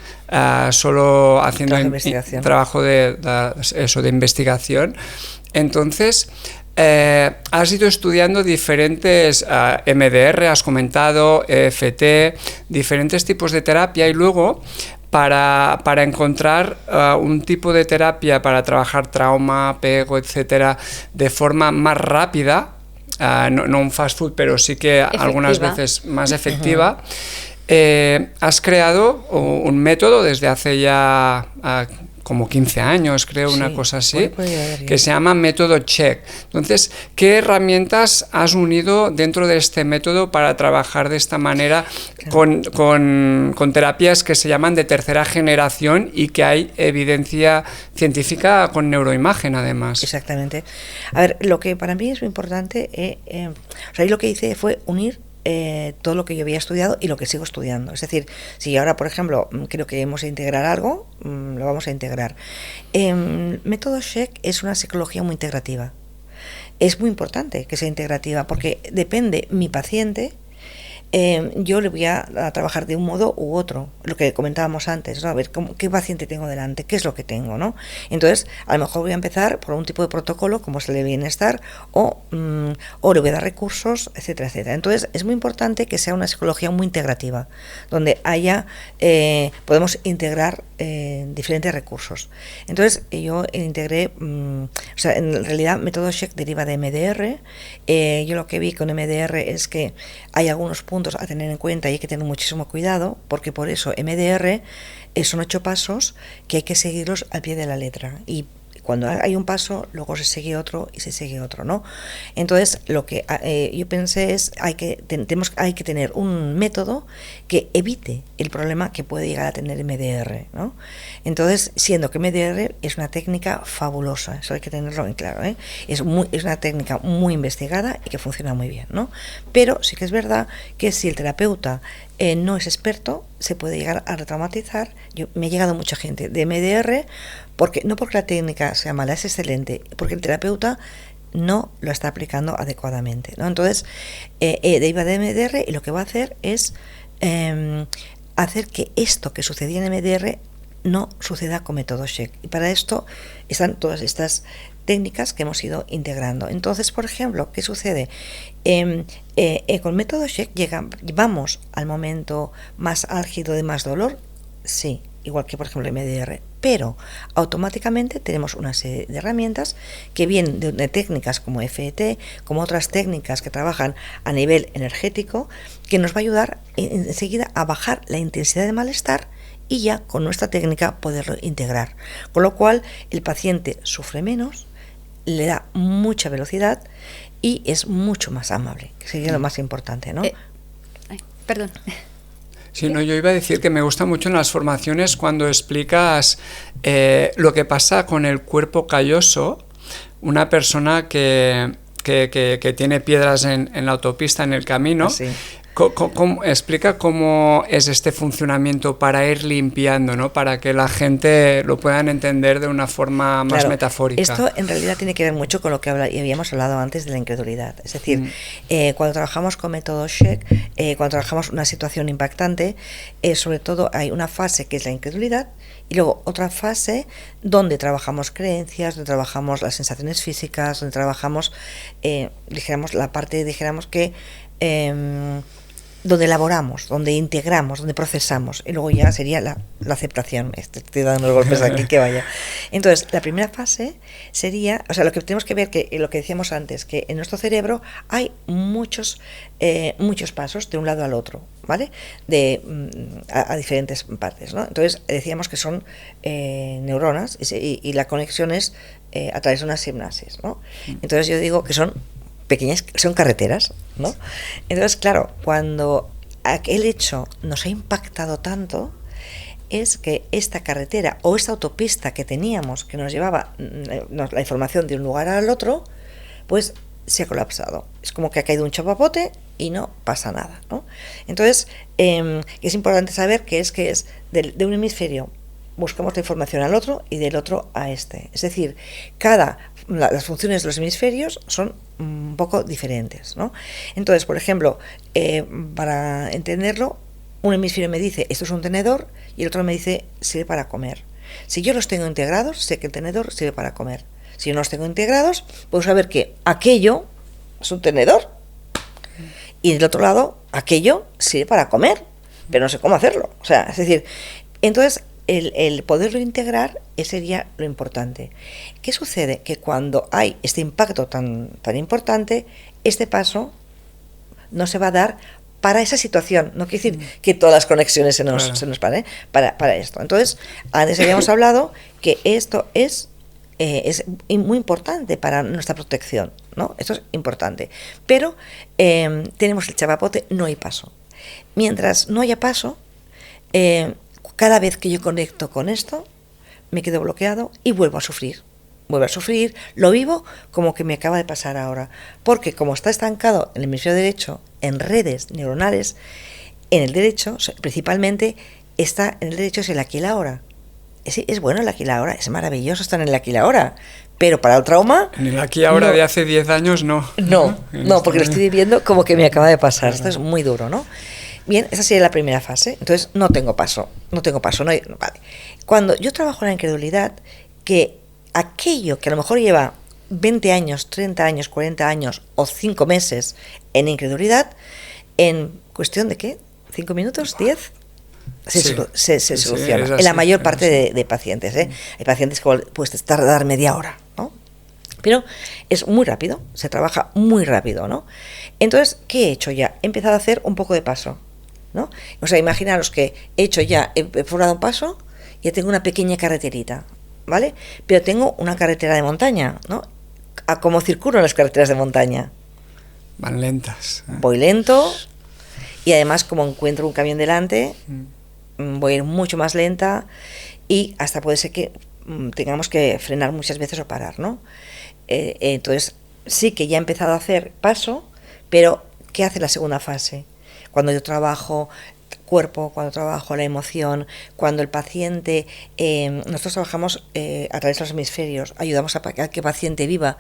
solo haciendo trabajo de investigación. Entonces, has ido estudiando diferentes MDR, has comentado, EFT, diferentes tipos de terapia, y luego para encontrar un tipo de terapia para trabajar trauma, apego, etcétera, de forma más rápida, no un fast food, pero sí que efectiva, algunas veces más efectiva, has creado un método desde hace ya como 15 años, creo, una cosa así, que se llama método Check. Entonces, ¿qué herramientas has unido dentro de este método para trabajar de esta manera con terapias que se llaman de tercera generación y que hay evidencia científica con neuroimagen, además? Exactamente. A ver, lo que para mí es muy importante, o sea, lo que hice fue unir todo lo que yo había estudiado y lo que sigo estudiando. Es decir, si ahora, por ejemplo, creo que hemos de integrar algo, lo vamos a integrar. Método Check es una psicología muy integrativa. Es muy importante que sea integrativa porque depende mi paciente. Yo le voy a trabajar de un modo u otro, lo que comentábamos antes, ¿no? A ver qué paciente tengo delante, qué es lo que tengo, ¿no? Entonces, a lo mejor voy a empezar por un tipo de protocolo, como es el de bienestar, o le voy a dar recursos, etcétera, etcétera. Entonces, es muy importante que sea una psicología muy integrativa, donde podemos integrar diferentes recursos. Entonces, yo integré, o sea, en realidad, método Check deriva de MDR. Yo lo que vi con MDR es que hay algunos puntos a tener en cuenta y hay que tener muchísimo cuidado, porque por eso MDR son 8 pasos que hay que seguirlos al pie de la letra, y cuando hay un paso, luego se sigue otro y se sigue otro, ¿no? Entonces, lo que yo pensé es hay que tener un método que evite el problema que puede llegar a tener MDR, ¿no? Entonces, siendo que MDR es una técnica fabulosa, eso hay que tenerlo en claro, ¿eh? Es una técnica muy investigada y que funciona muy bien, ¿no? Pero sí que es verdad que si el terapeuta no es experto, se puede llegar a retraumatizar. Me ha llegado mucha gente de MDR, no porque la técnica sea mala, es excelente, porque el terapeuta no lo está aplicando adecuadamente, ¿no? Entonces, deriva de MDR, y lo que va a hacer es hacer que esto que sucedía en MDR no suceda con método Check. Y para esto están todas estas técnicas que hemos ido integrando. Entonces, por ejemplo, ¿qué sucede? Con método Check vamos al momento más álgido de más dolor, sí, igual que por ejemplo el MDR, pero automáticamente tenemos una serie de herramientas que vienen de técnicas como EFT, como otras técnicas que trabajan a nivel energético, que nos va a ayudar enseguida a bajar la intensidad de malestar y ya con nuestra técnica poderlo integrar. Con lo cual el paciente sufre menos, le da mucha velocidad y es mucho más amable, que sería lo más importante, ¿no? Perdón. Sí, no, yo iba a decir que me gusta mucho en las formaciones cuando explicas lo que pasa con el cuerpo calloso, una persona que tiene piedras en la autopista, en el camino, Explica cómo es este funcionamiento para ir limpiando, ¿no? Para que la gente lo puedan entender de una forma más metafórica. Esto en realidad tiene que ver mucho con lo que habíamos hablado antes de la incredulidad. Es decir, cuando trabajamos con método Sheck, cuando trabajamos una situación impactante, sobre todo hay una fase que es la incredulidad y luego otra fase donde trabajamos creencias, donde trabajamos las sensaciones físicas, donde trabajamos, dijéramos, la parte, dijéramos que donde elaboramos, donde integramos, donde procesamos, y luego ya sería la aceptación. Estoy dando golpes aquí, que vaya. Entonces, la primera fase sería, o sea, lo que tenemos que ver, que lo que decíamos antes, que en nuestro cerebro hay muchos pasos de un lado al otro, ¿vale? A diferentes partes, ¿no? Entonces, decíamos que son neuronas y la conexión es a través de unas sinapsis, ¿no? Entonces, yo digo que son pequeñas, son carreteras, ¿no? Entonces, claro, cuando aquel hecho nos ha impactado tanto, es que esta carretera o esta autopista que teníamos, que nos llevaba la información de un lugar al otro, pues se ha colapsado. Es como que ha caído un chapapote y no pasa nada, ¿no? Entonces, es importante saber que es de un hemisferio buscamos la información al otro y del otro a este. Es decir, las funciones de los hemisferios son un poco diferentes, ¿no? Entonces, por ejemplo, para entenderlo, un hemisferio me dice esto es un tenedor y el otro me dice sirve para comer. Si yo los tengo integrados, sé que el tenedor sirve para comer. Si yo no los tengo integrados, puedo saber que aquello es un tenedor y del otro lado aquello sirve para comer, pero no sé cómo hacerlo. O sea, es decir, entonces el poderlo integrar sería lo importante. ¿Qué sucede? Que cuando hay este impacto tan importante, este paso no se va a dar para esa situación. No quiere decir que todas las conexiones se nos paren para esto. Entonces, antes habíamos hablado que esto es muy importante para nuestra protección, ¿no? Esto es importante. Pero tenemos el chapapote, no hay paso. Mientras no haya paso, cada vez que yo conecto con esto, me quedo bloqueado y vuelvo a sufrir. Lo vivo como que me acaba de pasar ahora. Porque como está estancado en el hemisferio derecho, en redes neuronales, en el derecho, principalmente, está en el derecho es el aquí y la ahora. Es bueno el aquí y la ahora, es maravilloso estar en el aquí y la ahora. Pero para el trauma... En el aquí y ahora de hace 10 años, no. No, porque lo estoy viviendo como que me acaba de pasar. Esto es muy duro, ¿no? Bien, esa sería la primera fase. Entonces, no tengo paso. Vale. Cuando yo trabajo en la incredulidad, que aquello que a lo mejor lleva 20 años, 30 años, 40 años o 5 meses en incredulidad, en cuestión de ¿qué? ¿5 minutos? ¿10? Se soluciona. Así, en la mayor parte de pacientes, ¿eh? Hay pacientes que puedes tardar media hora, ¿no? Pero es muy rápido, se trabaja muy rápido, ¿no? Entonces, ¿qué he hecho ya? He empezado a hacer un poco de paso, ¿no? O sea, imaginaros que he formado un paso y ya tengo una pequeña carreterita, ¿vale? Pero tengo una carretera de montaña, ¿no? ¿Cómo circulo en las carreteras de montaña? Van lentas. Voy lento y además como encuentro un camión delante, voy a ir mucho más lenta y hasta puede ser que tengamos que frenar muchas veces o parar, ¿no? Entonces sí que ya he empezado a hacer paso, pero ¿qué hace la segunda fase? Cuando yo trabajo cuerpo, cuando trabajo la emoción, cuando el paciente, nosotros trabajamos a través de los hemisferios, ayudamos a que el paciente viva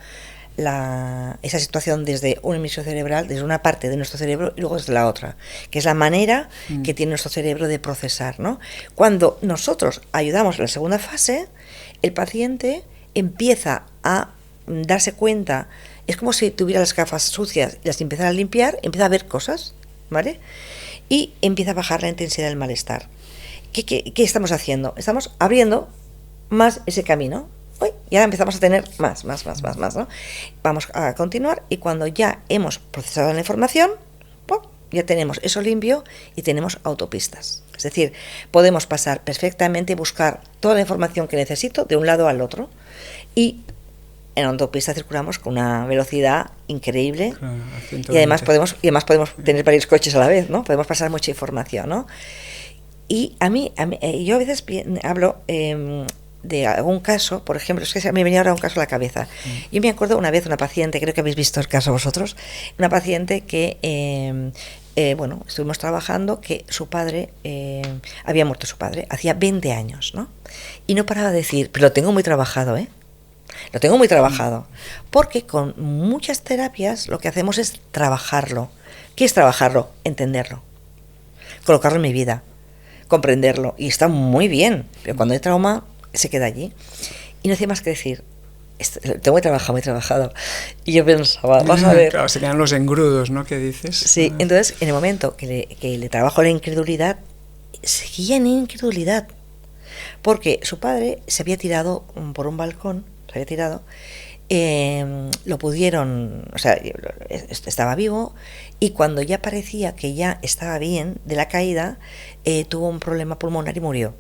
esa situación desde un hemisferio cerebral, desde una parte de nuestro cerebro y luego desde la otra, que es la manera que tiene nuestro cerebro de procesar, ¿no? Cuando nosotros ayudamos en la segunda fase, el paciente empieza a darse cuenta, es como si tuviera las gafas sucias y las empezara a limpiar, empieza a ver cosas, ¿vale? Y empieza a bajar la intensidad del malestar. ¿Qué estamos haciendo? Estamos abriendo más ese camino. Y ahora empezamos a tener más, ¿no? Vamos a continuar y cuando ya hemos procesado la información, ya tenemos eso limpio y tenemos autopistas. Es decir, podemos pasar perfectamente, buscar toda la información que necesito de un lado al otro y en autopista circulamos con una velocidad increíble, y además podemos tener varios coches a la vez, ¿no? Podemos pasar mucha información, ¿no? Y a mí yo a veces hablo de algún caso, por ejemplo, es que me venía ahora un caso a la cabeza. Yo me acuerdo una vez una paciente, creo que habéis visto el caso vosotros, una paciente que bueno, estuvimos trabajando que su padre, había muerto su padre, hacía 20 años, ¿no? Y no paraba de decir, pero lo tengo muy trabajado, ¿eh? Lo tengo muy trabajado. Porque con muchas terapias lo que hacemos es trabajarlo. ¿Qué es trabajarlo? Entenderlo. Colocarlo en mi vida. Comprenderlo. Y está muy bien. Pero cuando hay trauma, se queda allí. Y no hacía más que decir, tengo muy trabajado. Y yo pensaba, vas a ver. Claro, se quedan los engrudos, ¿no? ¿Qué dices? Sí, entonces en el momento que le trabajo la incredulidad, seguía en incredulidad. Porque su padre se había tirado por un balcón, lo pudieron, o sea, estaba vivo, y cuando ya parecía que ya estaba bien de la caída, tuvo un problema pulmonar y murió.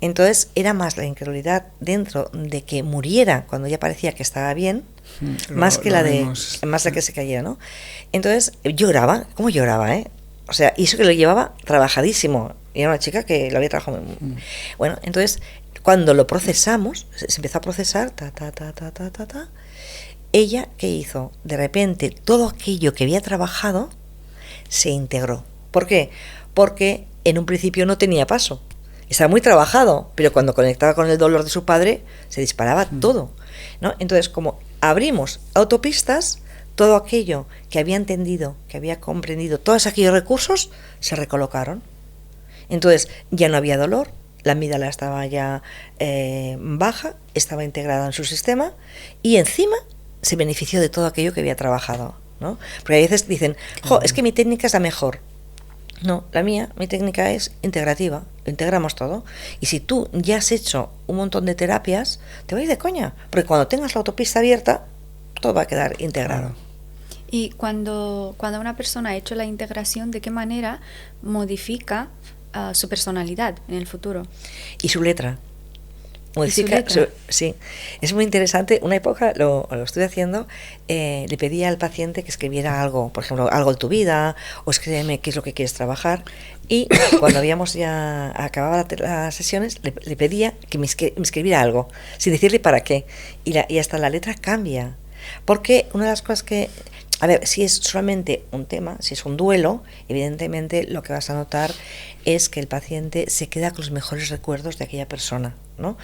Entonces era más la incredulidad dentro de que muriera cuando ya parecía que estaba bien, más que la que se cayera, ¿no? Entonces lloraba, ¿cómo lloraba, eh? O sea, y eso que lo llevaba trabajadísimo. Y era una chica que lo había trabajado muy... Bueno, entonces, cuando lo procesamos, se empezó a procesar, ella, ¿qué hizo? De repente, todo aquello que había trabajado se integró. ¿Por qué? Porque en un principio no tenía paso. Estaba muy trabajado, pero cuando conectaba con el dolor de su padre, se disparaba todo, ¿no? Entonces, como abrimos autopistas, todo aquello que había entendido, que había comprendido, todos aquellos recursos se recolocaron. Entonces, ya no había dolor, la amígdala estaba ya baja, estaba integrada en su sistema, y encima se benefició de todo aquello que había trabajado, ¿no? Porque a veces dicen, es que mi técnica es la mejor. No, mi técnica es integrativa, lo integramos todo. Y si tú ya has hecho un montón de terapias, te va a ir de coña, porque cuando tengas la autopista abierta, todo va a quedar integrado. Y cuando una persona ha hecho la integración, ¿de qué manera modifica su personalidad en el futuro? Y su letra. Modifica, sí, es muy interesante. Una época lo estuve haciendo, le pedía al paciente que escribiera algo, por ejemplo, algo de tu vida, o escríbeme qué es lo que quieres trabajar. Y cuando habíamos ya acabado las sesiones, le pedía que me escribiera algo, sin decirle para qué. Y hasta la letra cambia. Porque una de las cosas que... A ver, si es solamente un tema, si es un duelo, evidentemente lo que vas a notar es que el paciente se queda con los mejores recuerdos de aquella persona, ¿no?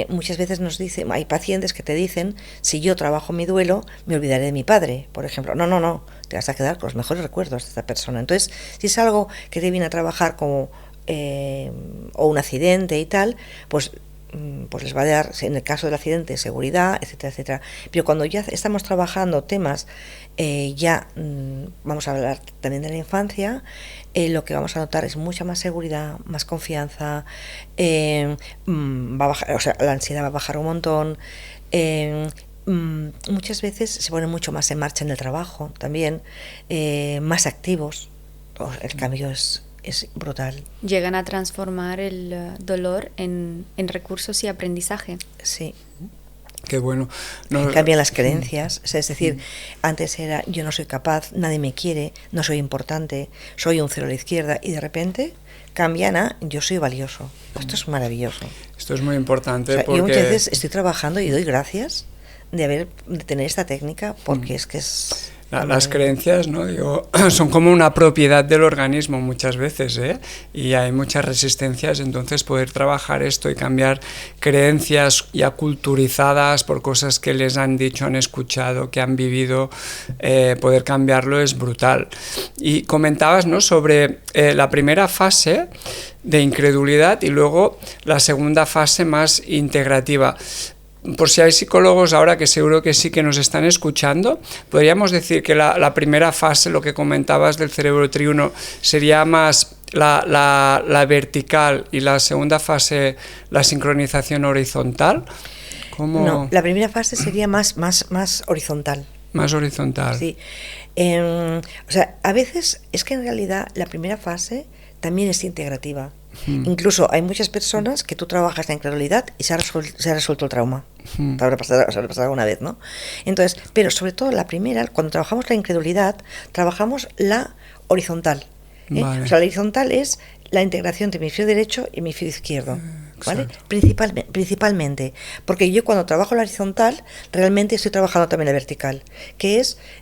Muchas veces nos dicen, hay pacientes que te dicen, si yo trabajo mi duelo, me olvidaré de mi padre, por ejemplo. No, te vas a quedar con los mejores recuerdos de esta persona. Entonces, si es algo que te viene a trabajar como o un accidente y tal, pues les va a dar, en el caso del accidente, seguridad, etcétera, etcétera. Pero cuando ya estamos trabajando temas, vamos a hablar también de la infancia, lo que vamos a notar es mucha más seguridad, más confianza, va a bajar, o sea, la ansiedad va a bajar un montón. Muchas veces se ponen mucho más en marcha en el trabajo también, más activos. El cambio es brutal. Llegan a transformar el dolor en recursos y aprendizaje. Sí. Qué bueno. Cambian las creencias, o sea, es decir, antes era yo no soy capaz, nadie me quiere, no soy importante, soy un cero a la izquierda, y de repente cambian a yo soy valioso. Esto es maravilloso. Esto es muy importante, o sea, porque... Yo muchas veces estoy trabajando y doy gracias de tener esta técnica, porque es que es... Las creencias, ¿no? Digo, son como una propiedad del organismo muchas veces, ¿eh? Y hay muchas resistencias, entonces poder trabajar esto y cambiar creencias ya culturizadas por cosas que les han dicho, han escuchado, que han vivido, poder cambiarlo es brutal. Y comentabas, ¿no?, sobre la primera fase de incredulidad y luego la segunda fase más integrativa. Por si hay psicólogos ahora que seguro que sí que nos están escuchando, podríamos decir que la primera fase, lo que comentabas del cerebro triuno, sería más la vertical, y la segunda fase la sincronización horizontal. ¿Cómo? No, la primera fase sería más horizontal. Más horizontal. Sí. O sea, a veces es que en realidad la primera fase también es integrativa. Incluso hay muchas personas que tú trabajas la incredulidad y se ha resuelto el trauma. Te habrá pasado alguna vez, ¿no? Entonces, pero sobre todo la primera, cuando trabajamos la incredulidad, trabajamos la horizontal. Vale. O sea, la horizontal es la integración de mi hemisferio derecho y mi hemisferio izquierdo, ¿vale? Principalmente, porque yo cuando trabajo la horizontal, realmente estoy trabajando también la vertical, que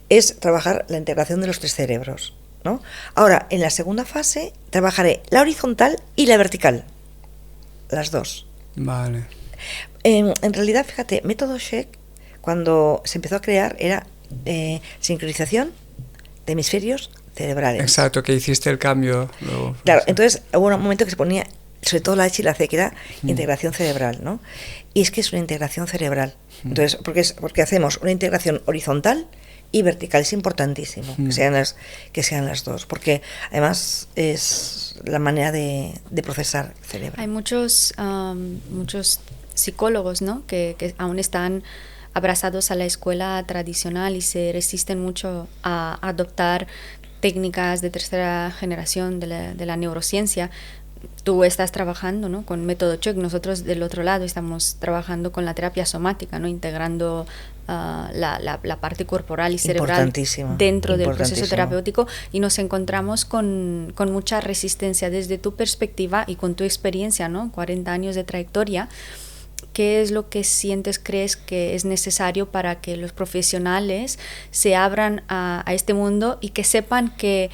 es trabajar la integración de los tres cerebros, ¿no? Ahora, en la segunda fase, trabajaré la horizontal y la vertical, las dos. Vale. En realidad, fíjate, método Sheck, cuando se empezó a crear, era sincronización de hemisferios cerebrales. Exacto, que hiciste el cambio. Luego, Claro, entonces hubo un momento que se ponía, sobre todo la H y la C, que era integración cerebral, ¿no? Y es que es una integración cerebral. Entonces, porque hacemos una integración horizontal y vertical. Es importantísimo que sean las dos, porque además es la manera de procesar el cerebro. Hay muchos psicólogos, ¿no?, que aún están abrazados a la escuela tradicional y se resisten mucho a adoptar técnicas de tercera generación de la neurociencia. Tú estás trabajando, ¿no?, con método Sheck. Nosotros del otro lado estamos trabajando con la terapia somática, ¿no?, integrando la parte corporal y cerebral dentro del proceso terapéutico, y nos encontramos con mucha resistencia. Desde tu perspectiva y con tu experiencia, ¿no?, 40 años de trayectoria, ¿qué es lo que sientes, crees que es necesario para que los profesionales se abran a este mundo y que sepan que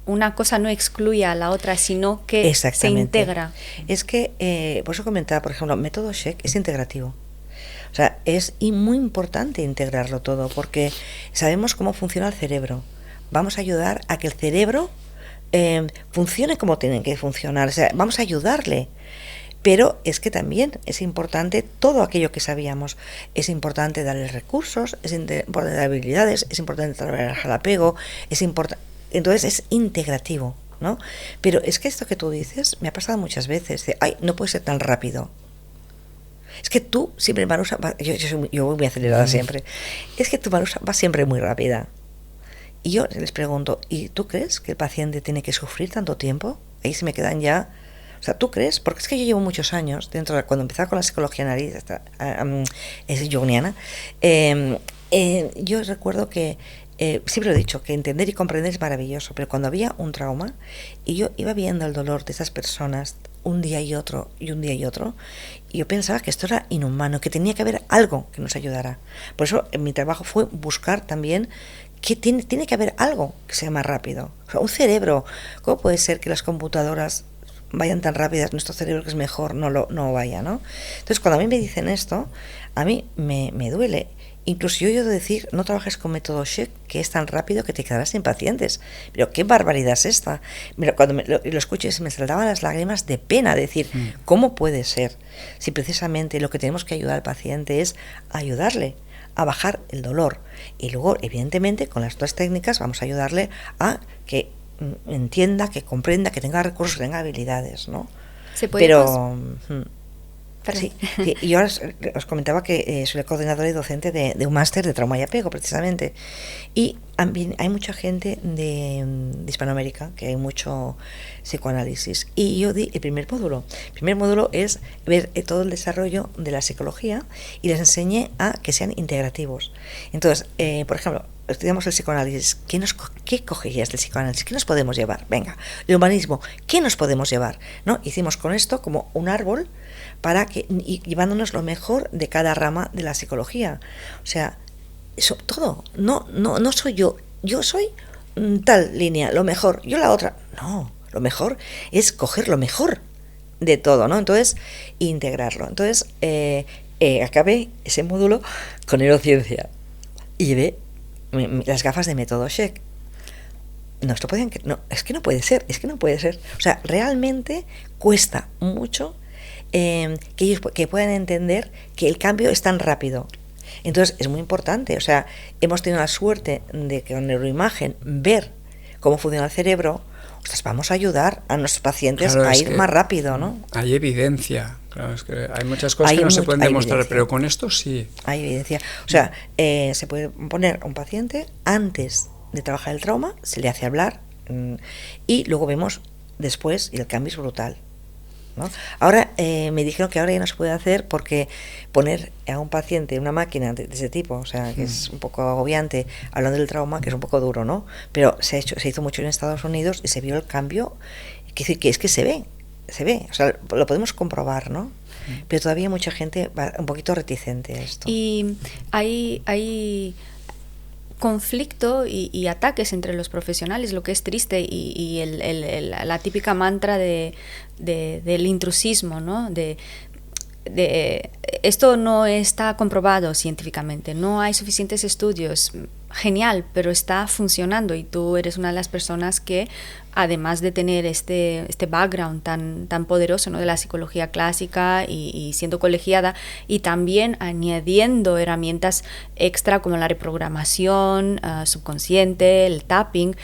una cosa no excluye a la otra, sino que se integra? Es que, por eso comentaba, por ejemplo, método Sheck es integrativo. O sea, es muy importante integrarlo todo, porque sabemos cómo funciona el cerebro. Vamos a ayudar a que el cerebro funcione como tiene que funcionar. O sea, vamos a ayudarle. Pero es que también es importante todo aquello que sabíamos. Es importante darle recursos, es importante dar habilidades, es importante trabajar el apego, es importante. Entonces es integrativo, ¿no? Pero es que esto que tú dices me ha pasado muchas veces. Ay, no puede ser tan rápido. Es que tú siempre, Marusa, yo voy muy acelerada siempre. Es que tú, Marusa, vas siempre muy rápida. Y yo les pregunto, ¿y tú crees que el paciente tiene que sufrir tanto tiempo? Ahí se me quedan ya. O sea, ¿tú crees? Porque es que yo llevo muchos años dentro de, cuando empezaba con la psicología analítica junguiana, yo recuerdo que siempre lo he dicho, que entender y comprender es maravilloso, pero cuando había un trauma y yo iba viendo el dolor de esas personas un día y otro, y un día y otro, y yo pensaba que esto era inhumano, que tenía que haber algo que nos ayudara. Por eso mi trabajo fue buscar también que tiene que haber algo que sea más rápido. O sea, un cerebro, ¿cómo puede ser que las computadoras vayan tan rápidas, nuestro cerebro, que es mejor, no vaya, ¿no? Entonces, cuando a mí me dicen esto, a mí me duele. Incluso yo he oído decir, no trabajes con método Sheck, que es tan rápido que te quedarás sin pacientes. Pero qué barbaridad es esta. Mira, cuando lo escuché, se me saltaban las lágrimas de pena, de decir, ¿cómo puede ser? Si precisamente lo que tenemos que ayudar al paciente es ayudarle a bajar el dolor. Y luego, evidentemente, con las otras técnicas vamos a ayudarle a que entienda, que comprenda, que tenga recursos, que tenga habilidades, ¿no? ¿Se puede? Pero sí, y ahora os comentaba que soy el coordinador y docente de un máster de trauma y apego, precisamente. Y hay mucha gente de Hispanoamérica, que hay mucho psicoanálisis. Y yo di el primer módulo. El primer módulo es ver todo el desarrollo de la psicología y les enseñé a que sean integrativos. Entonces, por ejemplo, estudiamos el psicoanálisis. ¿Qué cogerías del psicoanálisis? ¿Qué nos podemos llevar? Venga, el humanismo, ¿qué nos podemos llevar? ¿No? Hicimos con esto como un árbol para que, y llevándonos lo mejor de cada rama de la psicología. O sea, eso todo. No soy yo soy tal línea, lo mejor, yo la otra. No, lo mejor es coger lo mejor de todo, ¿no? Entonces, integrarlo. Entonces, acabé ese módulo con neurociencia y llevé las gafas de método Sheck. No, es que no puede ser. O sea, realmente cuesta mucho que ellos que puedan entender que el cambio es tan rápido. Entonces es muy importante. O sea, hemos tenido la suerte de que con neuroimagen ver cómo funciona el cerebro. Ostras, vamos a ayudar a nuestros pacientes a ir más rápido, ¿no? Hay evidencia. Claro, es que hay muchas cosas que no se pueden demostrar, evidencia. Pero con esto sí. Hay evidencia. O sea, se puede poner a un paciente antes de trabajar el trauma, se le hace hablar y luego vemos después y el cambio es brutal, ¿no? Ahora me dijeron que ahora ya no se puede hacer porque poner a un paciente en una máquina de ese tipo, o sea, que es un poco agobiante, hablando del trauma, que es un poco duro, ¿no? Pero se hizo mucho en Estados Unidos y se vio el cambio, que es que se ve, o sea, lo podemos comprobar, ¿no? Pero todavía mucha gente va un poquito reticente a esto. Y hay conflicto y ataques entre los profesionales, lo que es triste, y la típica mantra del intrusismo, ¿no? Esto no está comprobado científicamente, no hay suficientes estudios. Genial, pero está funcionando, y tú eres una de las personas que, además de tener este background tan poderoso, ¿no? De la psicología clásica y siendo colegiada, y también añadiendo herramientas extra como la reprogramación subconsciente, el tapping,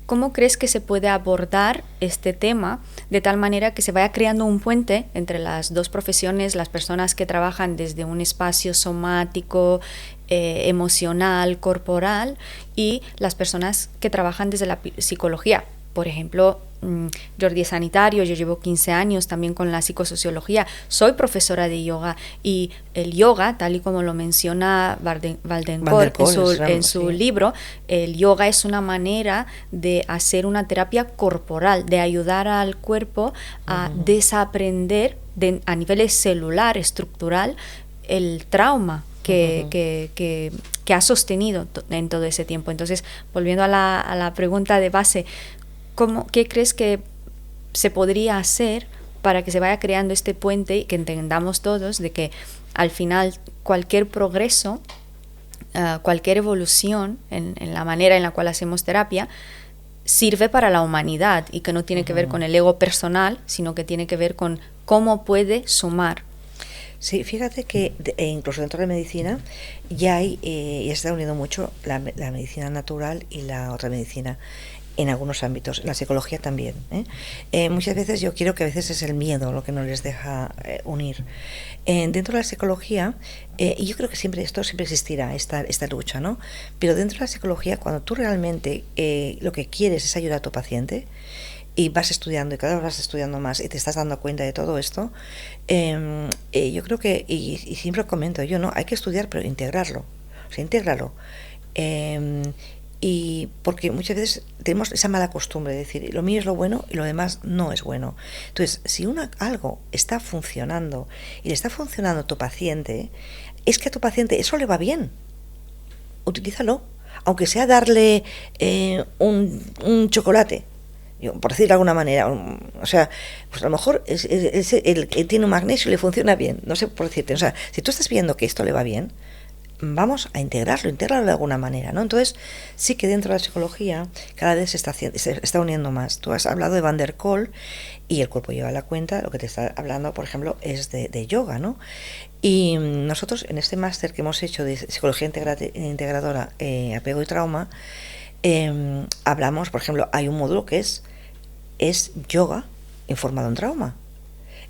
¿cómo crees que se puede abordar este tema de tal manera que se vaya creando un puente entre las dos profesiones, las personas que trabajan desde un espacio somático, emocional, corporal, y las personas que trabajan desde la psicología? Por ejemplo, Jordi es sanitario, yo llevo 15 años también con la psicosociología, soy profesora de yoga, y el yoga, tal y como lo menciona Waldenkorp en su libro, el yoga es una manera de hacer una terapia corporal, de ayudar al cuerpo a desaprender a nivel celular, estructural, el trauma que ha sostenido en todo ese tiempo. Entonces, volviendo a la pregunta de base, ¿qué crees que se podría hacer para que se vaya creando este puente y que entendamos todos de que al final cualquier progreso, cualquier evolución en la manera en la cual hacemos terapia sirve para la humanidad, y que no tiene que ver con el ego personal, sino que tiene que ver con cómo puede sumar? Sí, fíjate que incluso dentro de la medicina ya se está uniendo mucho la medicina natural y la otra medicina en algunos ámbitos, en la psicología también. Muchas veces yo creo que a veces es el miedo lo que no les deja unir. Dentro de la psicología, y yo creo que esto siempre existirá, esta lucha, ¿no? Pero dentro de la psicología, cuando tú realmente lo que quieres es ayudar a tu paciente, y vas estudiando y cada vez vas estudiando más y te estás dando cuenta de todo esto, yo creo que, y siempre comento yo, ¿no? Hay que estudiar, pero integrarlo, o sea, intégralo. Y porque muchas veces tenemos esa mala costumbre de decir, lo mío es lo bueno y lo demás no es bueno. Entonces, si algo está funcionando y le está funcionando a tu paciente, es que a tu paciente eso le va bien. Utilízalo, aunque sea darle un chocolate, por decirlo de alguna manera. O sea, pues a lo mejor él tiene un magnesio y le funciona bien, no sé por decirte. O sea, si tú estás viendo que esto le va bien, vamos a integrarlo de alguna manera, ¿no? Entonces, sí que dentro de la psicología cada vez se está uniendo más. Tú has hablado de Waldenkorp y el cuerpo lleva la cuenta, lo que te está hablando, por ejemplo, es de yoga, ¿no? Y nosotros en este máster que hemos hecho de psicología integradora, apego y trauma, hablamos, por ejemplo, hay un módulo que es yoga informado en trauma.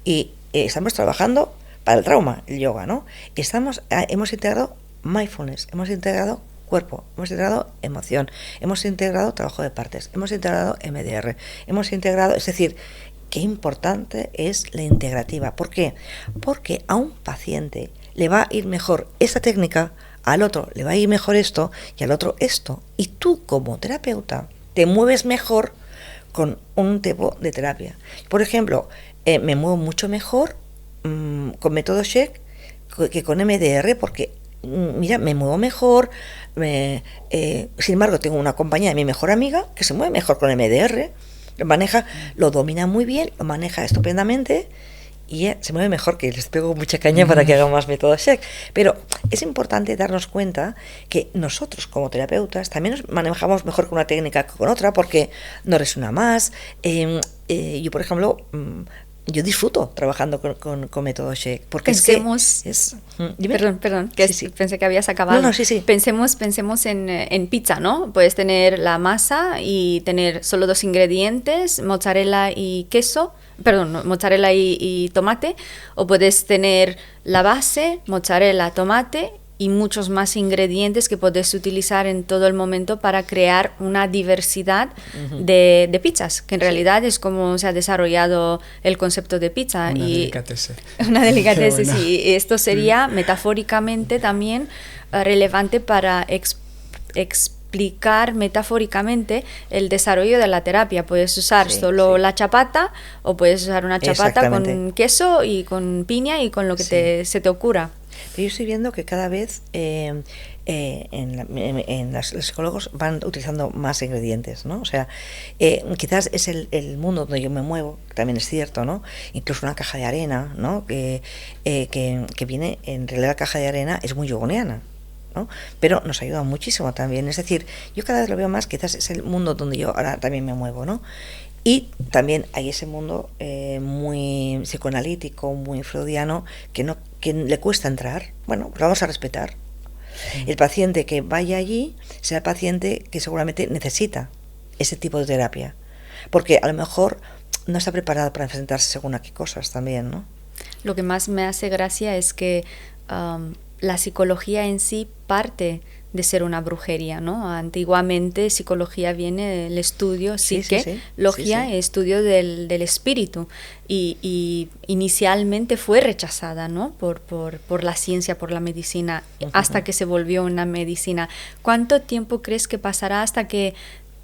Y estamos trabajando para el trauma, el yoga, ¿no? Hemos integrado mindfulness, hemos integrado cuerpo, hemos integrado emoción, hemos integrado trabajo de partes, hemos integrado MDR, hemos integrado, es decir, qué importante es la integrativa. ¿Por qué? Porque a un paciente le va a ir mejor esta técnica, al otro le va a ir mejor esto y al otro esto. Y tú como terapeuta te mueves mejor con un tipo de terapia. Por ejemplo, me muevo mucho mejor con método Sheck que con MDR, porque mira, me muevo mejor. Sin embargo, tengo una compañía de mi mejor amiga que se mueve mejor con MDR, lo domina muy bien, lo maneja estupendamente y se mueve mejor, que les pego mucha caña para que haga más método Sheck. Pero es importante darnos cuenta que nosotros como terapeutas también nos manejamos mejor con una técnica que con otra, porque nos resuena más. Yo, por ejemplo, yo disfruto trabajando con método Sheck, porque pensemos, perdón, que sí. Pensé que habías acabado. No, sí. Pensemos en pizza, ¿no? Puedes tener la masa y tener solo 2 ingredientes, mozzarella y queso, mozzarella y tomate, o puedes tener la base, mozzarella, tomate y muchos más ingredientes que puedes utilizar en todo el momento para crear una diversidad de pizzas, que en realidad es como se ha desarrollado el concepto de pizza. Una delicatesse, sí. Esto sería metafóricamente también relevante para explicar metafóricamente el desarrollo de la terapia. Puedes usar solo la chapata, o puedes usar una chapata con queso y con piña y con lo que se te ocurra. Pero yo estoy viendo que cada vez los psicólogos van utilizando más ingredientes, ¿no? O sea, quizás es el mundo donde yo me muevo, que también es cierto, ¿no? Incluso una caja de arena, ¿no? Que viene, en realidad la caja de arena es muy yogoniana, ¿no? Pero nos ayuda muchísimo también. Es decir, yo cada vez lo veo más, quizás es el mundo donde yo ahora también me muevo, ¿no? Y también hay ese mundo muy psicoanalítico, muy freudiano, que le cuesta entrar. Bueno, lo vamos a respetar. El paciente que vaya allí será el paciente que seguramente necesita ese tipo de terapia, porque a lo mejor no está preparado para enfrentarse según a qué cosas también, ¿no? Lo que más me hace gracia es que la psicología en sí parte de ser una brujería, ¿no? Antiguamente psicología viene del estudio, psique, logia, estudio del espíritu, y inicialmente fue rechazada, ¿no? por la ciencia, por la medicina, hasta que se volvió una medicina. ¿Cuánto tiempo crees que pasará hasta que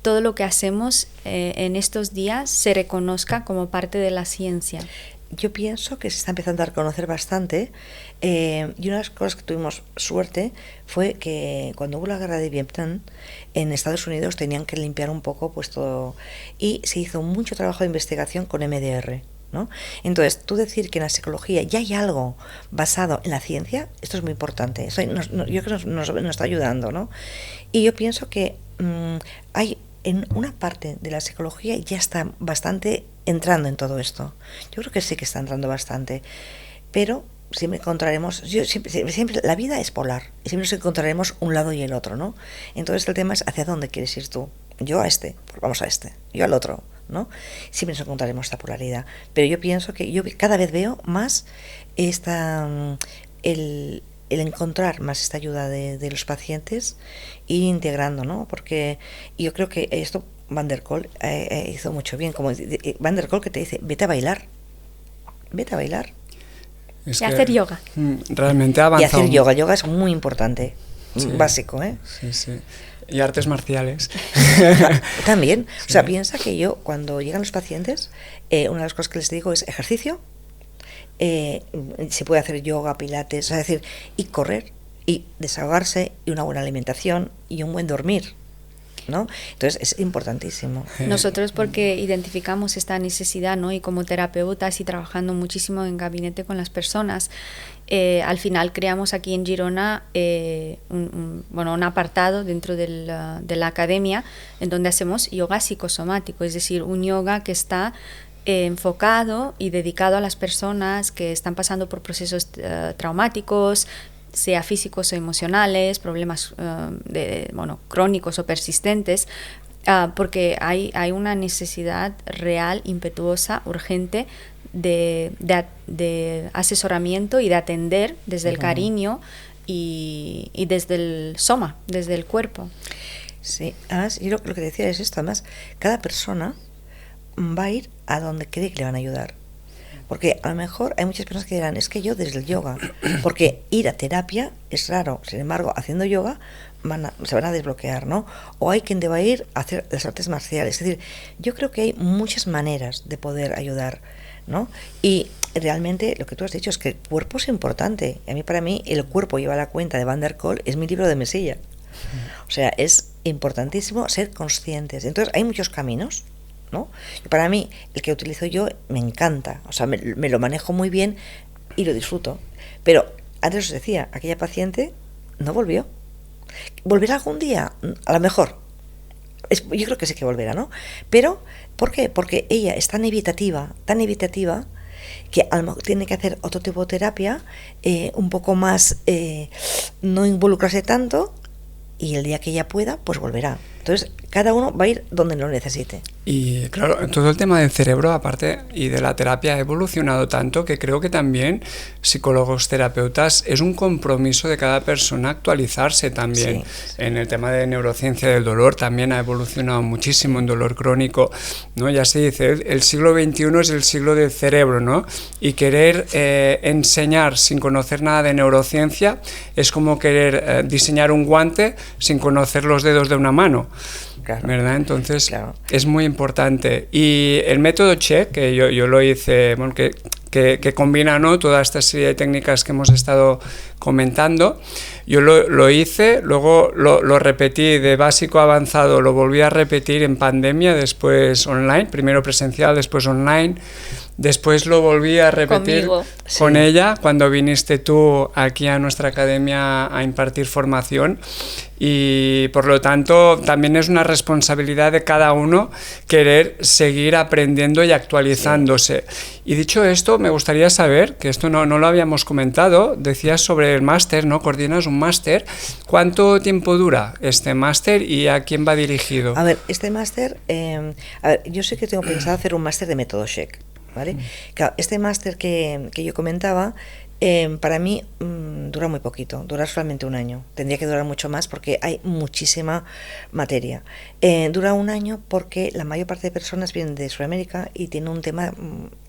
todo lo que hacemos en estos días se reconozca como parte de la ciencia? Yo pienso que se está empezando a reconocer bastante, y una de las cosas que tuvimos suerte fue que cuando hubo la guerra de Vietnam, en Estados Unidos tenían que limpiar un poco pues todo, y se hizo mucho trabajo de investigación con MDR, ¿no? Entonces, tú decir que en la psicología ya hay algo basado en la ciencia, esto es muy importante. Yo creo que nos está ayudando, ¿no? Y yo pienso que hay en una parte de la psicología ya está bastante entrando en todo esto. Yo creo que sí que está entrando bastante, pero siempre encontraremos, siempre la vida es polar y siempre nos encontraremos un lado y el otro, ¿no? Entonces el tema es hacia dónde quieres ir tú. Yo a este, pues vamos a este, yo al otro, ¿no? Siempre nos encontraremos esta polaridad, pero yo pienso que yo cada vez veo más el encontrar más esta ayuda de los pacientes e ir integrando, ¿no? Porque yo creo que esto Van der Kolk hizo mucho bien, como Van der Kolk que te dice, vete a bailar. Y hacer yoga. Realmente ha avanzado. Y hacer yoga es muy importante, básico, ¿eh? Sí. Y artes marciales. También, o sea, piensa que yo cuando llegan los pacientes, una de las cosas que les digo es ejercicio, se puede hacer yoga, pilates, es decir, y correr, y desahogarse, y una buena alimentación, y un buen dormir, ¿no? Entonces es importantísimo. Nosotros porque identificamos esta necesidad, ¿no? Y como terapeutas y trabajando muchísimo en gabinete con las personas, al final creamos aquí en Girona un apartado dentro de la academia en donde hacemos yoga psicosomático, es decir, un yoga que está enfocado y dedicado a las personas que están pasando por procesos traumáticos, sea físicos o emocionales, problemas crónicos o persistentes, porque hay una necesidad real, impetuosa, urgente de asesoramiento y de atender desde el cariño y desde el soma, desde el cuerpo. Sí, además, yo lo que decía es esto, además, cada persona va a ir a donde cree que le van a ayudar. Porque a lo mejor hay muchas personas que dirán, es que yo desde el yoga, porque ir a terapia es raro, sin embargo, haciendo yoga se van a desbloquear, ¿no? O hay quien deba ir a hacer las artes marciales. Es decir, yo creo que hay muchas maneras de poder ayudar, ¿no? Y realmente lo que tú has dicho es que el cuerpo es importante. Para mí, el cuerpo lleva la cuenta de Van der Kolk, es mi libro de mesilla. O sea, es importantísimo ser conscientes. Entonces, hay muchos caminos, ¿no? Y para mí, el que utilizo yo me encanta, o sea, me lo manejo muy bien y lo disfruto. Pero antes os decía, aquella paciente no volvió. ¿Volverá algún día? A lo mejor. Yo creo que sí que volverá, ¿no? Pero, ¿por qué? Porque ella es tan evitativa, que tiene que hacer otro tipo de terapia, un poco más, no involucrarse tanto, y el día que ella pueda, pues volverá. Entonces, cada uno va a ir donde lo necesite. Y claro, todo el tema del cerebro, aparte, y de la terapia ha evolucionado tanto que creo que también psicólogos, terapeutas, es un compromiso de cada persona actualizarse también. Sí. En el tema de neurociencia del dolor también ha evolucionado muchísimo en dolor crónico, ¿no? Ya se dice, el siglo XXI es el siglo del cerebro, ¿no? Y querer enseñar sin conocer nada de neurociencia es como querer diseñar un guante sin conocer los dedos de una mano. Claro, ¿verdad? Entonces, claro, es muy importante. Y el método Che, que yo lo hice, bueno, que que combina, ¿no?, toda esta serie de técnicas que hemos estado comentando. Yo lo hice, luego lo repetí de básico a avanzado, lo volví a repetir en pandemia, después online, primero presencial, después online. Después lo volví a repetir con ella cuando viniste tú aquí a nuestra academia a impartir formación, y por lo tanto también es una responsabilidad de cada uno querer seguir aprendiendo y actualizándose. Y dicho esto, me gustaría saber, que esto no lo habíamos comentado, decías sobre el máster, ¿no? Coordinas un máster. ¿Cuánto tiempo dura este máster y a quién va dirigido? A ver, este máster, yo sé que tengo pensado hacer un máster de método Sheck, ¿vale? Claro, este máster que yo comentaba, para mí dura muy poquito, dura solamente un año. Tendría que durar mucho más porque hay muchísima materia. Dura un año porque la mayor parte de personas vienen de Sudamérica y tiene un tema,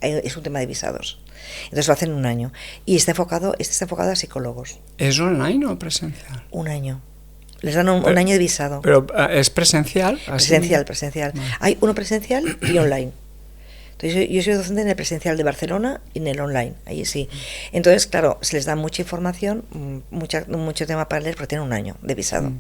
es un tema de visados. Entonces lo hacen en un año. Y está enfocado a psicólogos. ¿Es online o presencial? Un año. Les dan un año de visado. ¿Pero es presencial? Presencial. Hay uno presencial y online. Entonces yo soy docente en el presencial de Barcelona y en el online, ahí sí. Entonces, claro, se les da mucha información, mucho tema para leer, porque tienen un año de visado.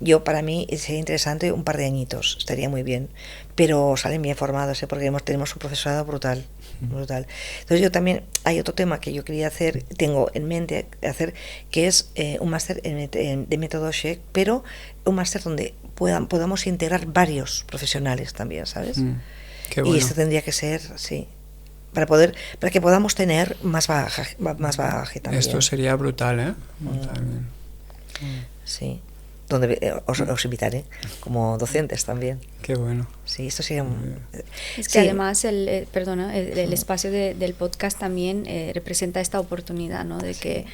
Yo, para mí, sería interesante un par de añitos, estaría muy bien, pero salen bien formados, porque tenemos un profesorado brutal. Entonces yo también, hay otro tema que yo quería hacer, tengo en mente hacer, que es un máster de método Sheck, pero un máster donde podamos integrar varios profesionales también, ¿sabes? Qué bueno. Y esto tendría que ser, sí, para que podamos tener más bagaje también. Esto sería brutal, ¿eh? Brutal. Sí, donde os invitaré como docentes también. Qué bueno. Sí, esto sería es que además el espacio del podcast también representa esta oportunidad, ¿no? De que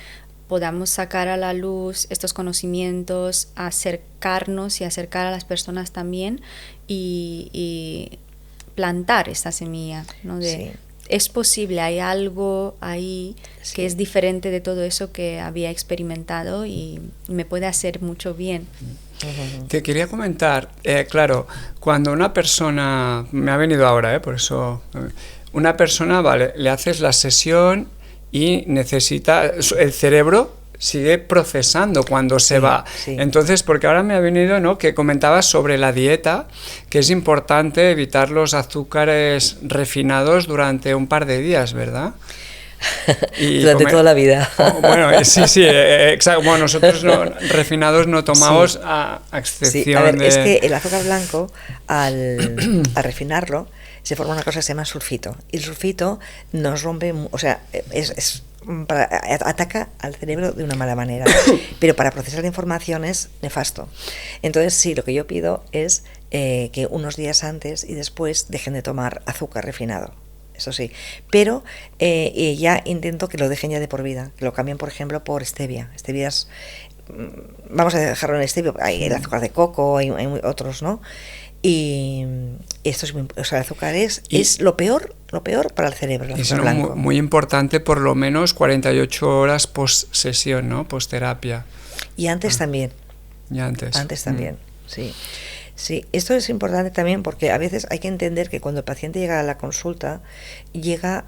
podamos sacar a la luz estos conocimientos, acercarnos y acercar a las personas también y plantar esta semilla, ¿no? Es posible, hay algo ahí que es diferente de todo eso que había experimentado y me puede hacer mucho bien. Te quería comentar, claro, cuando una persona, me ha venido ahora, por eso, una persona, vale, le haces la sesión y necesita, el cerebro sigue procesando cuando se va. Sí. Entonces, porque ahora me ha venido, ¿no?, que comentabas sobre la dieta, que es importante evitar los azúcares refinados durante un par de días, ¿verdad? Y durante toda la vida. Bueno, sí, exacto. Bueno, nosotros refinados no tomamos, a excepción sí, a ver, de... es que el azúcar blanco, al refinarlo, se forma una cosa que se llama sulfito. Y el sulfito nos rompe, o sea, ataca al cerebro de una mala manera, pero para procesar la información es nefasto. Entonces sí, lo que yo pido es que unos días antes y después dejen de tomar azúcar refinado, eso sí, pero ya intento que lo dejen ya de por vida, que lo cambien, por ejemplo, por stevia. Stevia es, vamos a dejarlo en stevia, hay el azúcar de coco, hay otros, ¿no? Y esto es o sea, el azúcar es lo peor para el cerebro. Es muy importante, por lo menos 48 horas post sesión, ¿no? Post terapia. Y antes también. Y antes también, sí. Sí, esto es importante también porque a veces hay que entender que cuando el paciente llega a la consulta, llega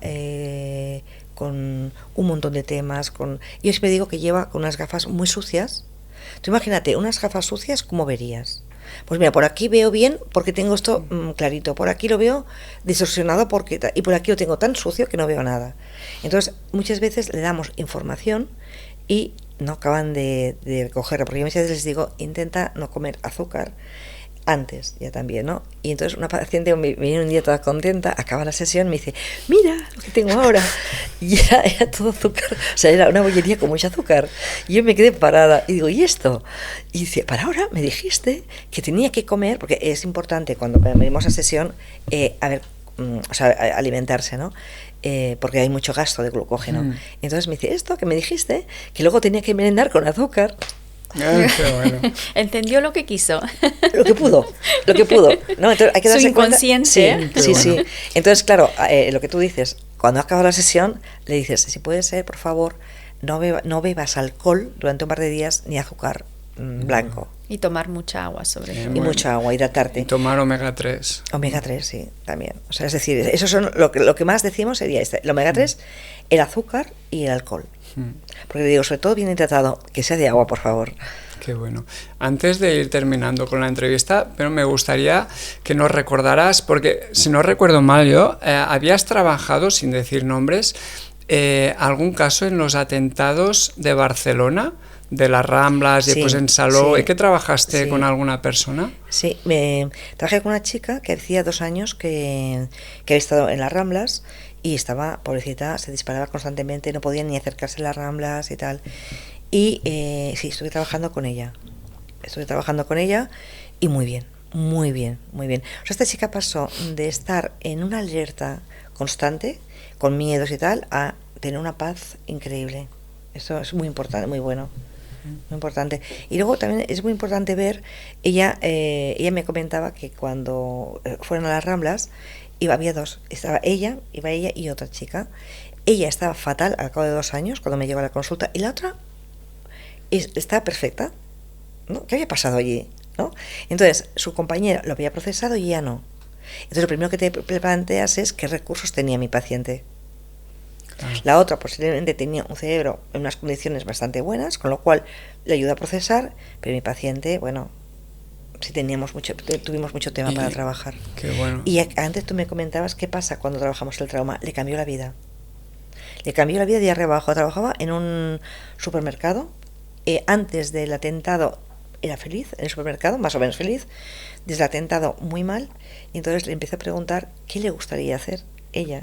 con un montón de temas. Yo siempre digo que lleva con unas gafas muy sucias. Tú imagínate, unas gafas sucias, ¿cómo verías? Pues mira, por aquí veo bien porque tengo esto clarito, por aquí lo veo distorsionado y por aquí lo tengo tan sucio que no veo nada. Entonces, muchas veces le damos información y no acaban de cogerla, porque yo muchas veces les digo, intenta no comer azúcar antes ya también, ¿no? Y entonces una paciente me viene un día toda contenta, acaba la sesión y me dice, mira lo que tengo ahora, y era todo azúcar, o sea, era una bollería con mucho azúcar, y yo me quedé parada y digo, ¿y esto? Y dice, para ahora me dijiste que tenía que comer, porque es importante cuando venimos a sesión, alimentarse, ¿no? Porque hay mucho gasto de glucógeno. Entonces me dice, esto que me dijiste, que luego tenía que merendar con azúcar. Bueno. Entendió lo que quiso. Lo que pudo. ¿No? Entonces, hay que darse su inconsciente. Cuenta. Sí. Entonces, claro, lo que tú dices, cuando acaba la sesión, le dices, si puede ser, por favor, no bebas alcohol durante un par de días ni azúcar blanco. Y tomar mucha agua, sobre todo. Y Bueno. mucha agua, hidratarte. Y tomar omega 3. Omega 3, sí, también. O sea, es decir, eso son lo que más decimos sería el omega 3, el azúcar y el alcohol. Porque digo, sobre todo bien hidratado, que sea de agua, por favor. Qué bueno. Antes de ir terminando con la entrevista, pero me gustaría que nos recordaras, porque si no recuerdo mal yo, habías trabajado, sin decir nombres, algún caso en los atentados de Barcelona, de las Ramblas, y Sí, después en Saló. sí, ¿Y que trabajaste sí. con alguna persona? Sí, trabajé con una chica que hacía 2 años que había estado en las Ramblas y estaba, pobrecita, se disparaba constantemente, no podía ni acercarse a las Ramblas y tal. Y sí, estuve trabajando con ella. Y muy bien, muy bien, muy bien. O sea, esta chica pasó de estar en una alerta constante, con miedos y tal, a tener una paz increíble. Eso es muy importante, muy bueno. Muy importante. Y luego también es muy importante ver, ella me comentaba que cuando fueron a las Ramblas, había dos, iba ella y otra chica. Ella estaba fatal al cabo de 2 años, cuando me llegó a la consulta, y la otra estaba perfecta, ¿no? ¿Qué había pasado allí? ¿No? Entonces, su compañera lo había procesado y ella no. Entonces, lo primero que te planteas es qué recursos tenía mi paciente. Claro. La otra posiblemente tenía un cerebro en unas condiciones bastante buenas, con lo cual le ayuda a procesar, pero mi paciente, bueno, sí tuvimos mucho tema para trabajar. Qué bueno. Y antes tú me comentabas qué pasa cuando trabajamos el trauma. Le cambió la vida. Le cambió la vida de arriba abajo. Trabajaba en un supermercado. Antes del atentado era feliz en el supermercado, más o menos feliz. Desde el atentado muy mal. Y entonces le empecé a preguntar qué le gustaría hacer ella.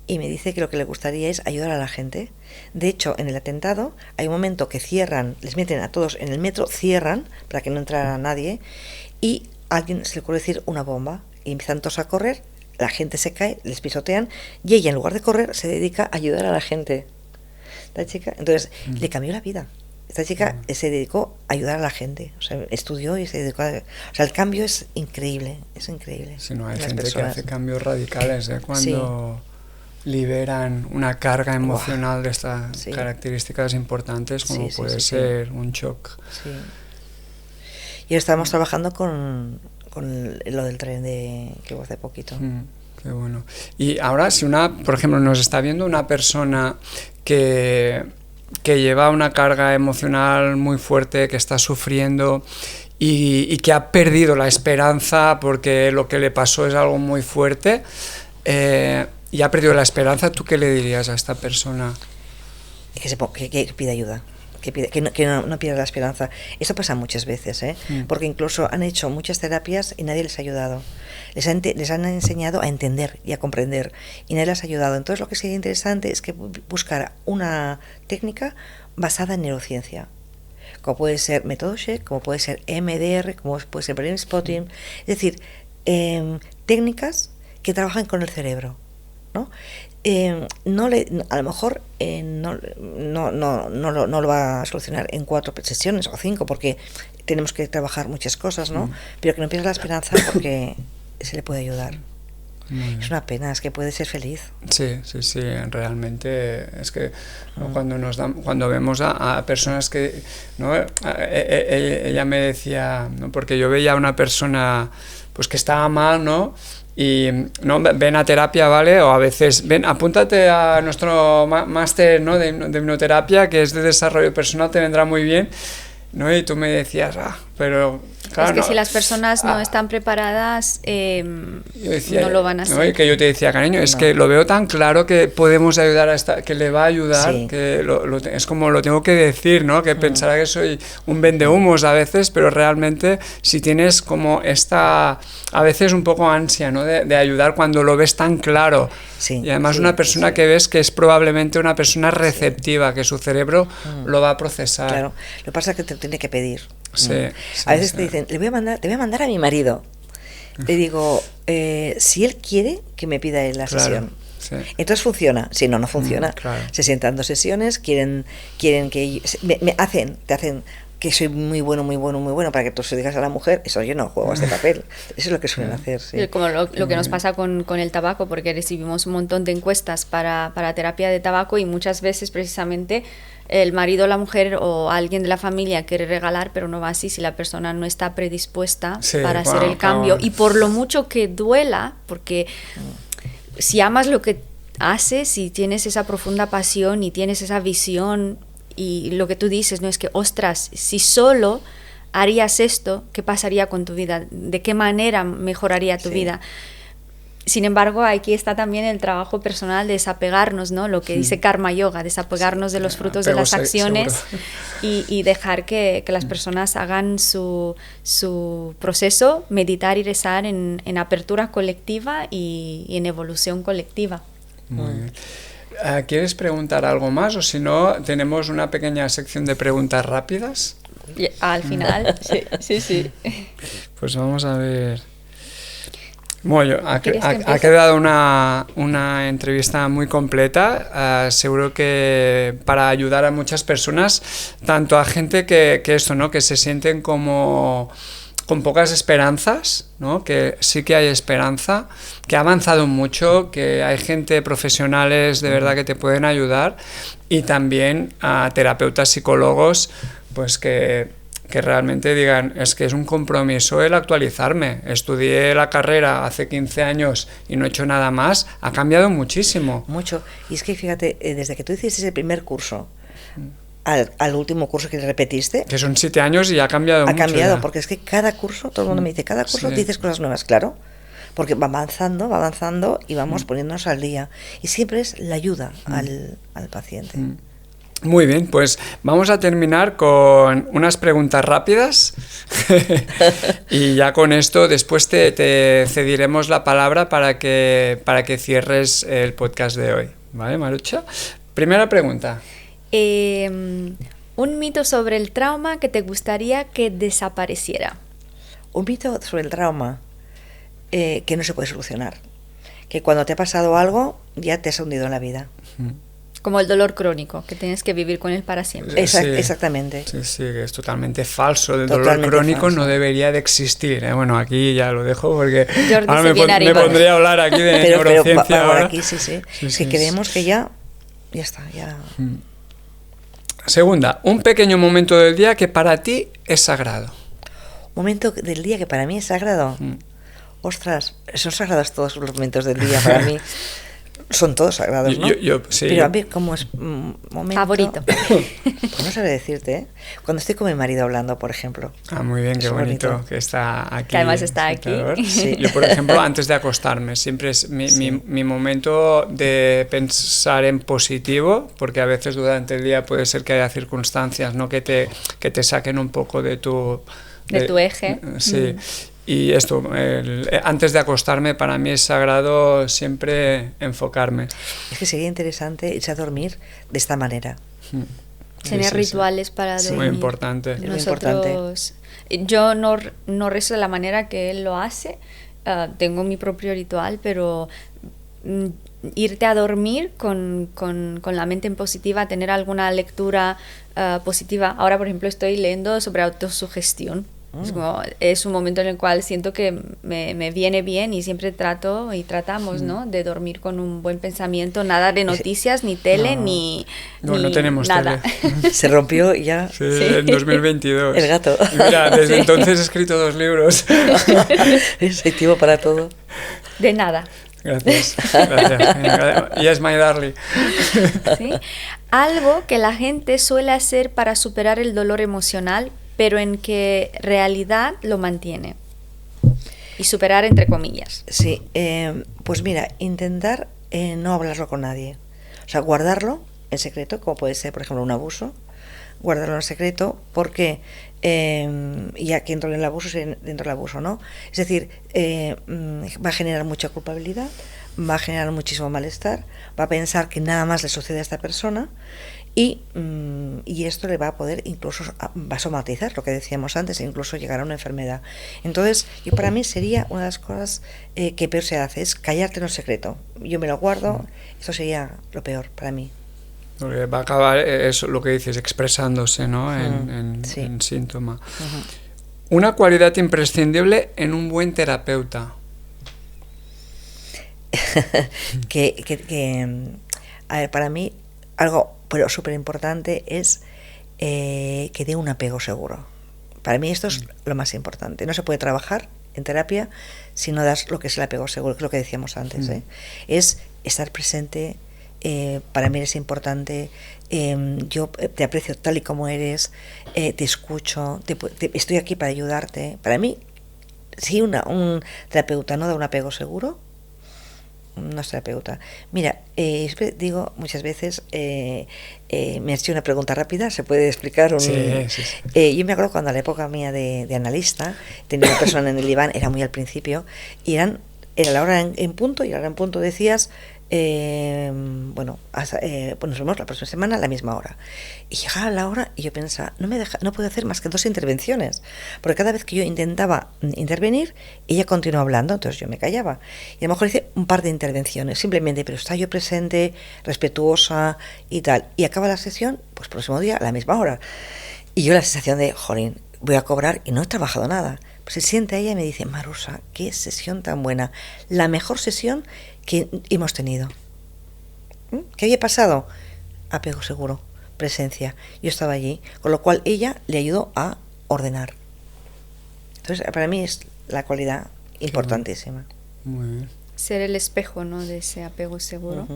Y me dice que lo que le gustaría es ayudar a la gente. De hecho, en el atentado hay un momento que cierran, les meten a todos en el metro, cierran para que no entrara nadie, y a alguien se le ocurre decir una bomba, y empiezan todos a correr, la gente se cae, les pisotean, y ella en lugar de correr se dedica a ayudar a la gente. Esta chica, entonces, le cambió la vida. Esta chica se dedicó a ayudar a la gente, o sea, estudió y se dedicó o sea, el cambio es increíble, es increíble. Si no, hay gente que hace cambios radicales, cuando liberan una carga emocional de estas características importantes, como puede ser un shock. Sí. Y estamos trabajando con lo del tren que hubo hace poquito. Qué bueno. Y ahora, si por ejemplo, nos está viendo una persona que lleva una carga emocional muy fuerte, que está sufriendo y que ha perdido la esperanza porque lo que le pasó es algo muy fuerte, y ha perdido la esperanza, ¿tú qué le dirías a esta persona? Que pida ayuda, que no pierda la esperanza. Esto pasa muchas veces, porque incluso han hecho muchas terapias y nadie les ha ayudado. Les han enseñado a entender y a comprender y nadie les ha ayudado. Entonces, lo que sería interesante es que buscar una técnica basada en neurociencia, como puede ser método Sheck, como puede ser MDR, como puede ser Brain Spotting, es decir, técnicas que trabajan con el cerebro, ¿no? A lo mejor no lo va a solucionar en 4 sesiones o 5, porque tenemos que trabajar muchas cosas, ¿no? Pero que no pierda la esperanza, porque se le puede ayudar. Es una pena, es que puede ser feliz. Sí, realmente es que cuando vemos a personas que, ¿no? Ella me decía, ¿no? Porque yo veía a una persona pues que estaba mal, ¿no? Y no, ven a terapia, ¿vale? O a veces, apúntate a nuestro máster, ¿no? de hipnoterapia, que es de desarrollo personal, te vendrá muy bien, ¿no? Y tú me decías, pero claro, es que si las personas no están preparadas, decía, no lo van a hacer. ¿no? Y que yo te decía, cariño, es que lo veo tan claro que podemos ayudar que le va a ayudar, que es como lo tengo que decir, ¿no? Que pensará que soy un vendehumos a veces, pero realmente si tienes como a veces un poco ansia, ¿no? de ayudar cuando lo ves tan claro. Y además una persona que ves que es probablemente una persona receptiva, que su cerebro lo va a procesar. Claro, lo que pasa es que te lo tiene que pedir. A veces te dicen, te voy a mandar a mi marido. Le digo, si él quiere, que me pida él la sesión. Entonces funciona. Si no funciona. Se sientan 2 sesiones, quieren que te hacen que soy muy bueno, para que tú se digas a la mujer, eso yo no juego a este papel. Eso es lo que suelen hacer, sí. Como lo que nos pasa con el tabaco, porque recibimos un montón de encuestas para terapia de tabaco y muchas veces precisamente el marido o la mujer o alguien de la familia quiere regalar, pero no va así si la persona no está predispuesta para hacer el cambio. Y por lo mucho que duela, porque si amas lo que haces, si tienes esa profunda pasión y tienes esa visión, y lo que tú dices, ¿no? Es que, ostras, si solo harías esto, ¿qué pasaría con tu vida? ¿De qué manera mejoraría tu vida? Sin embargo, aquí está también el trabajo personal de desapegarnos, ¿no? Lo que dice Karma Yoga, desapegarnos de los frutos de las acciones y dejar que las personas hagan su proceso, meditar y rezar en apertura colectiva y en evolución colectiva. Muy bien. ¿Quieres preguntar algo más o si no tenemos una pequeña sección de preguntas rápidas? Al final, sí. Pues vamos a ver. Bueno, ha quedado una entrevista muy completa, seguro que para ayudar a muchas personas, tanto a gente que esto, ¿no? Que se sienten como con pocas esperanzas, ¿no? Que sí que hay esperanza, que ha avanzado mucho, que hay gente profesionales de verdad que te pueden ayudar, y también a terapeutas, psicólogos, pues que realmente digan, es que es un compromiso el actualizarme. Estudié la carrera hace 15 años y no he hecho nada más, ha cambiado muchísimo. Mucho. Y es que fíjate, desde que tú hiciste ese primer curso al último curso que repetiste, que son 7 años y ha cambiado mucho. Ha cambiado, ya. Porque es que cada curso, todo el mundo me dice, cada curso dices cosas nuevas, claro, porque va avanzando y vamos poniéndonos al día. Y siempre es la ayuda al paciente. Muy bien, pues vamos a terminar con unas preguntas rápidas y ya con esto después te cediremos la palabra para que cierres el podcast de hoy. ¿Vale, Marucha? Primera pregunta. Un mito sobre el trauma que te gustaría que desapareciera. Un mito sobre el trauma que no se puede solucionar. Que cuando te ha pasado algo ya te has hundido en la vida. Como el dolor crónico, que tienes que vivir con él para siempre. Exactamente. Sí, que es totalmente falso. El dolor crónico falso. No debería de existir. Bueno, aquí ya lo dejo porque ahora me pondría a hablar aquí de neurociencia. Pero ahora aquí sí. Si creemos que ya está. Segunda, un pequeño momento del día que para ti es sagrado. Un momento del día que para mí es sagrado. Ostras, son sagrados todos los momentos del día para mí. Son todos sagrados, ¿no? Sí. Pero a mí, como es momento favorito. Pues no sabré decirte, ¿eh? Cuando estoy con mi marido hablando, por ejemplo. Muy bien, qué bonito que está aquí. Que además está aquí. Sí. Yo, por ejemplo, antes de acostarme, siempre es mi momento de pensar en positivo, porque a veces durante el día puede ser que haya circunstancias, ¿no? que te saquen un poco de tu eje. Sí. Y esto, antes de acostarme, para mí es sagrado siempre enfocarme. Es que sería interesante irse a dormir de esta manera. Tener rituales para dormir. Muy importante. Nosotros, yo no rezo de la manera que él lo hace. Tengo mi propio ritual, pero irte a dormir con la mente en positiva, tener alguna lectura positiva. Ahora, por ejemplo, estoy leyendo sobre autosugestión. Es un momento en el cual siento que me viene bien y siempre tratamos, ¿no? De dormir con un buen pensamiento, nada de noticias, ni tele, ni tenemos nada. Tele. Se rompió ya. Sí, en 2022. El gato. Mira, desde entonces he escrito 2 libros. Es activo para todo. De nada. Gracias. Yes, my darling. ¿Sí? Algo que la gente suele hacer para superar el dolor emocional, pero en que realidad lo mantiene. Y superar entre comillas. Sí, pues mira, intentar no hablarlo con nadie. O sea, guardarlo en secreto, como puede ser, por ejemplo, un abuso. Guardarlo en secreto porque, y aquí dentro del abuso, dentro del abuso, ¿no? Es decir, va a generar mucha culpabilidad, va a generar muchísimo malestar, va a pensar que nada más le sucede a esta persona. Y esto le va a poder incluso, va a somatizar lo que decíamos antes, e incluso llegar a una enfermedad. Entonces, para mí sería una de las cosas que peor se hace, es callarte en un secreto. Yo me lo guardo, eso sería lo peor para mí. Porque va a acabar, eso lo que dices, expresándose, ¿no? Sí. En síntoma. Una cualidad imprescindible en un buen terapeuta. A ver, para mí, algo pero súper importante es que dé un apego seguro. Para mí esto es lo más importante. No se puede trabajar en terapia si no das lo que es el apego seguro, que es lo que decíamos antes. Es estar presente. Para mí es importante. Yo te aprecio tal y como eres, te escucho, estoy aquí para ayudarte. Para mí, si un terapeuta no da un apego seguro, no es terapeuta. Mira, digo muchas veces, me has hecho una pregunta rápida, ¿se puede explicar? Sí. Yo me acuerdo cuando a la época mía de analista, tenía una persona en el diván, era muy al principio, y era la hora en punto, y a la hora en punto decías, nos vemos la próxima semana a la misma hora. Y llegaba la hora y yo pensaba, no puedo hacer más que 2 intervenciones, porque cada vez que yo intentaba intervenir, ella continuó hablando, entonces yo me callaba. Y a lo mejor hice un par de intervenciones, simplemente, pero estaba yo presente, respetuosa y tal. Y acaba la sesión, pues próximo día a la misma hora. Y yo la sensación de, jolín, voy a cobrar y no he trabajado nada. Pues se siente ella y me dice, Marusa, qué sesión tan buena, la mejor sesión que hemos tenido. ¿Qué había pasado? Apego seguro, presencia. Yo estaba allí, con lo cual ella le ayudó a ordenar. Entonces, para mí es la cualidad importantísima. Muy bien. Ser el espejo, ¿no?, de ese apego seguro.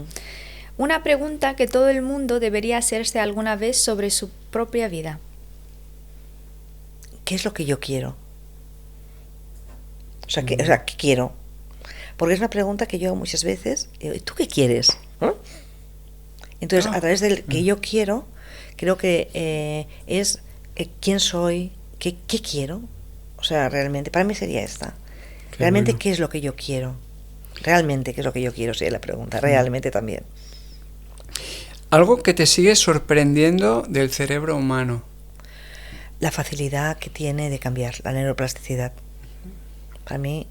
Una pregunta que todo el mundo debería hacerse alguna vez sobre su propia vida. ¿Qué es lo que yo quiero? ¿Qué quiero? Porque es una pregunta que yo hago muchas veces. ¿Tú qué quieres? Entonces, a través del que yo quiero, creo que es quién soy, qué quiero. O sea, realmente, para mí sería esta. Realmente, bueno. ¿Qué es lo que yo quiero? Realmente, ¿qué es lo que yo quiero? Sería la pregunta. Realmente también. Algo que te sigue sorprendiendo del cerebro humano. La facilidad que tiene de cambiar, la neuroplasticidad. Para mí,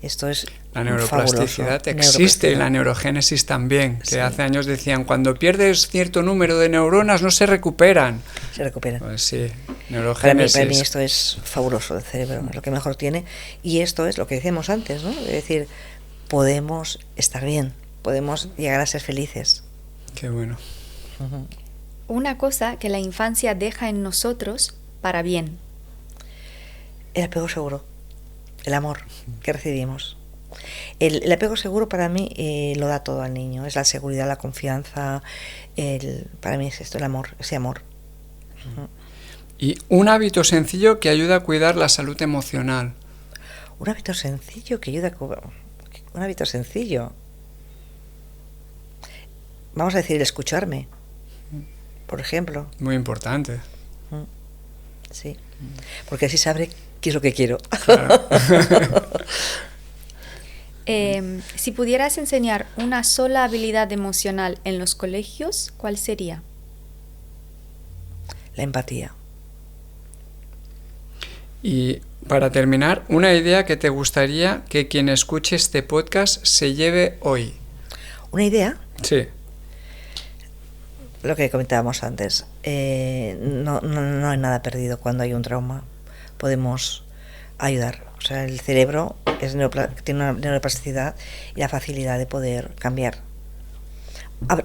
esto es la neuroplasticidad existe y la neurogénesis también, que hace años decían, cuando pierdes cierto número de neuronas no se recuperan. Se recuperan. Pues sí, neurogénesis. Para mí esto es fabuloso del cerebro, es lo que mejor tiene. Y esto es lo que decíamos antes, ¿no? Es decir, podemos estar bien, podemos llegar a ser felices. Qué bueno. Una cosa que la infancia deja en nosotros para bien. El apego seguro. El amor que recibimos. El apego seguro para mí lo da todo al niño. Es la seguridad, la confianza. Para mí es esto, el amor, ese amor. Y un hábito sencillo que ayuda a cuidar la salud emocional. Un hábito sencillo que ayuda a cuidar. Un hábito sencillo. Vamos a decir, el escucharme, por ejemplo. Muy importante. Sí. Porque así sabré qué es lo que quiero. Claro. Si pudieras enseñar una sola habilidad emocional en los colegios, ¿cuál sería? La empatía. Y para terminar, una idea que te gustaría que quien escuche este podcast se lleve hoy. ¿Una idea? Sí. Lo que comentábamos antes. No hay nada perdido cuando hay un trauma. Podemos ayudar. O sea, el cerebro tiene una neuroplasticidad y la facilidad de poder cambiar.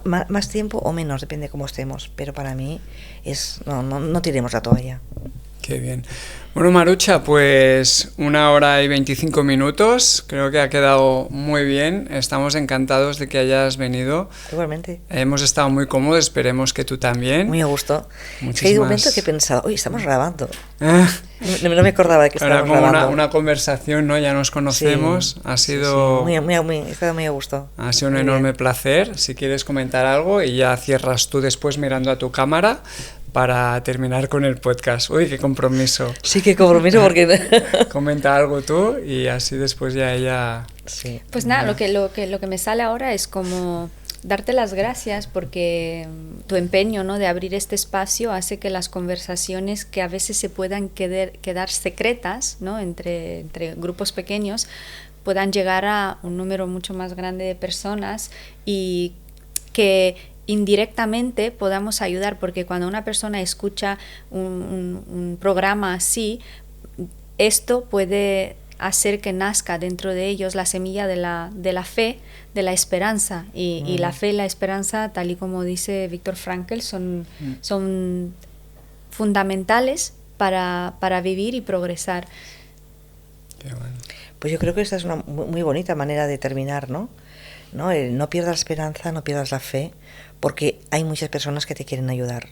Más tiempo o menos, depende de cómo estemos. Pero para mí no tiremos la toalla. Qué bien. Bueno, Marucha, pues 1 hora y 25 minutos. Creo que ha quedado muy bien. Estamos encantados de que hayas venido. Igualmente. Hemos estado muy cómodos, esperemos que tú también. Muy a gusto. Hay un momento que he pensado, uy, estamos grabando. No me acordaba de que estábamos grabando. Era una conversación, ¿no? Ya nos conocemos. Sí, ha sido... Sí. He estado muy a gusto. Ha sido un enorme placer. Si quieres comentar algo y ya cierras tú después mirando a tu cámara para terminar con el podcast. Uy, qué compromiso. Sí, qué compromiso porque... Comenta algo tú y así después ya ella... Sí. Pues nada, lo que me sale ahora es como darte las gracias porque tu empeño, ¿no?, de abrir este espacio hace que las conversaciones que a veces se puedan quedar secretas, ¿no?, entre grupos pequeños, puedan llegar a un número mucho más grande de personas y que indirectamente podamos ayudar, porque cuando una persona escucha un programa así, esto puede hacer que nazca dentro de ellos la semilla de la fe, de la esperanza, y la fe y la esperanza, tal y como dice Viktor Frankl, son fundamentales para vivir y progresar. Qué bueno. Pues yo creo que esta es una muy bonita manera de terminar, ¿no? No pierdas la esperanza, no pierdas la fe, porque hay muchas personas que te quieren ayudar.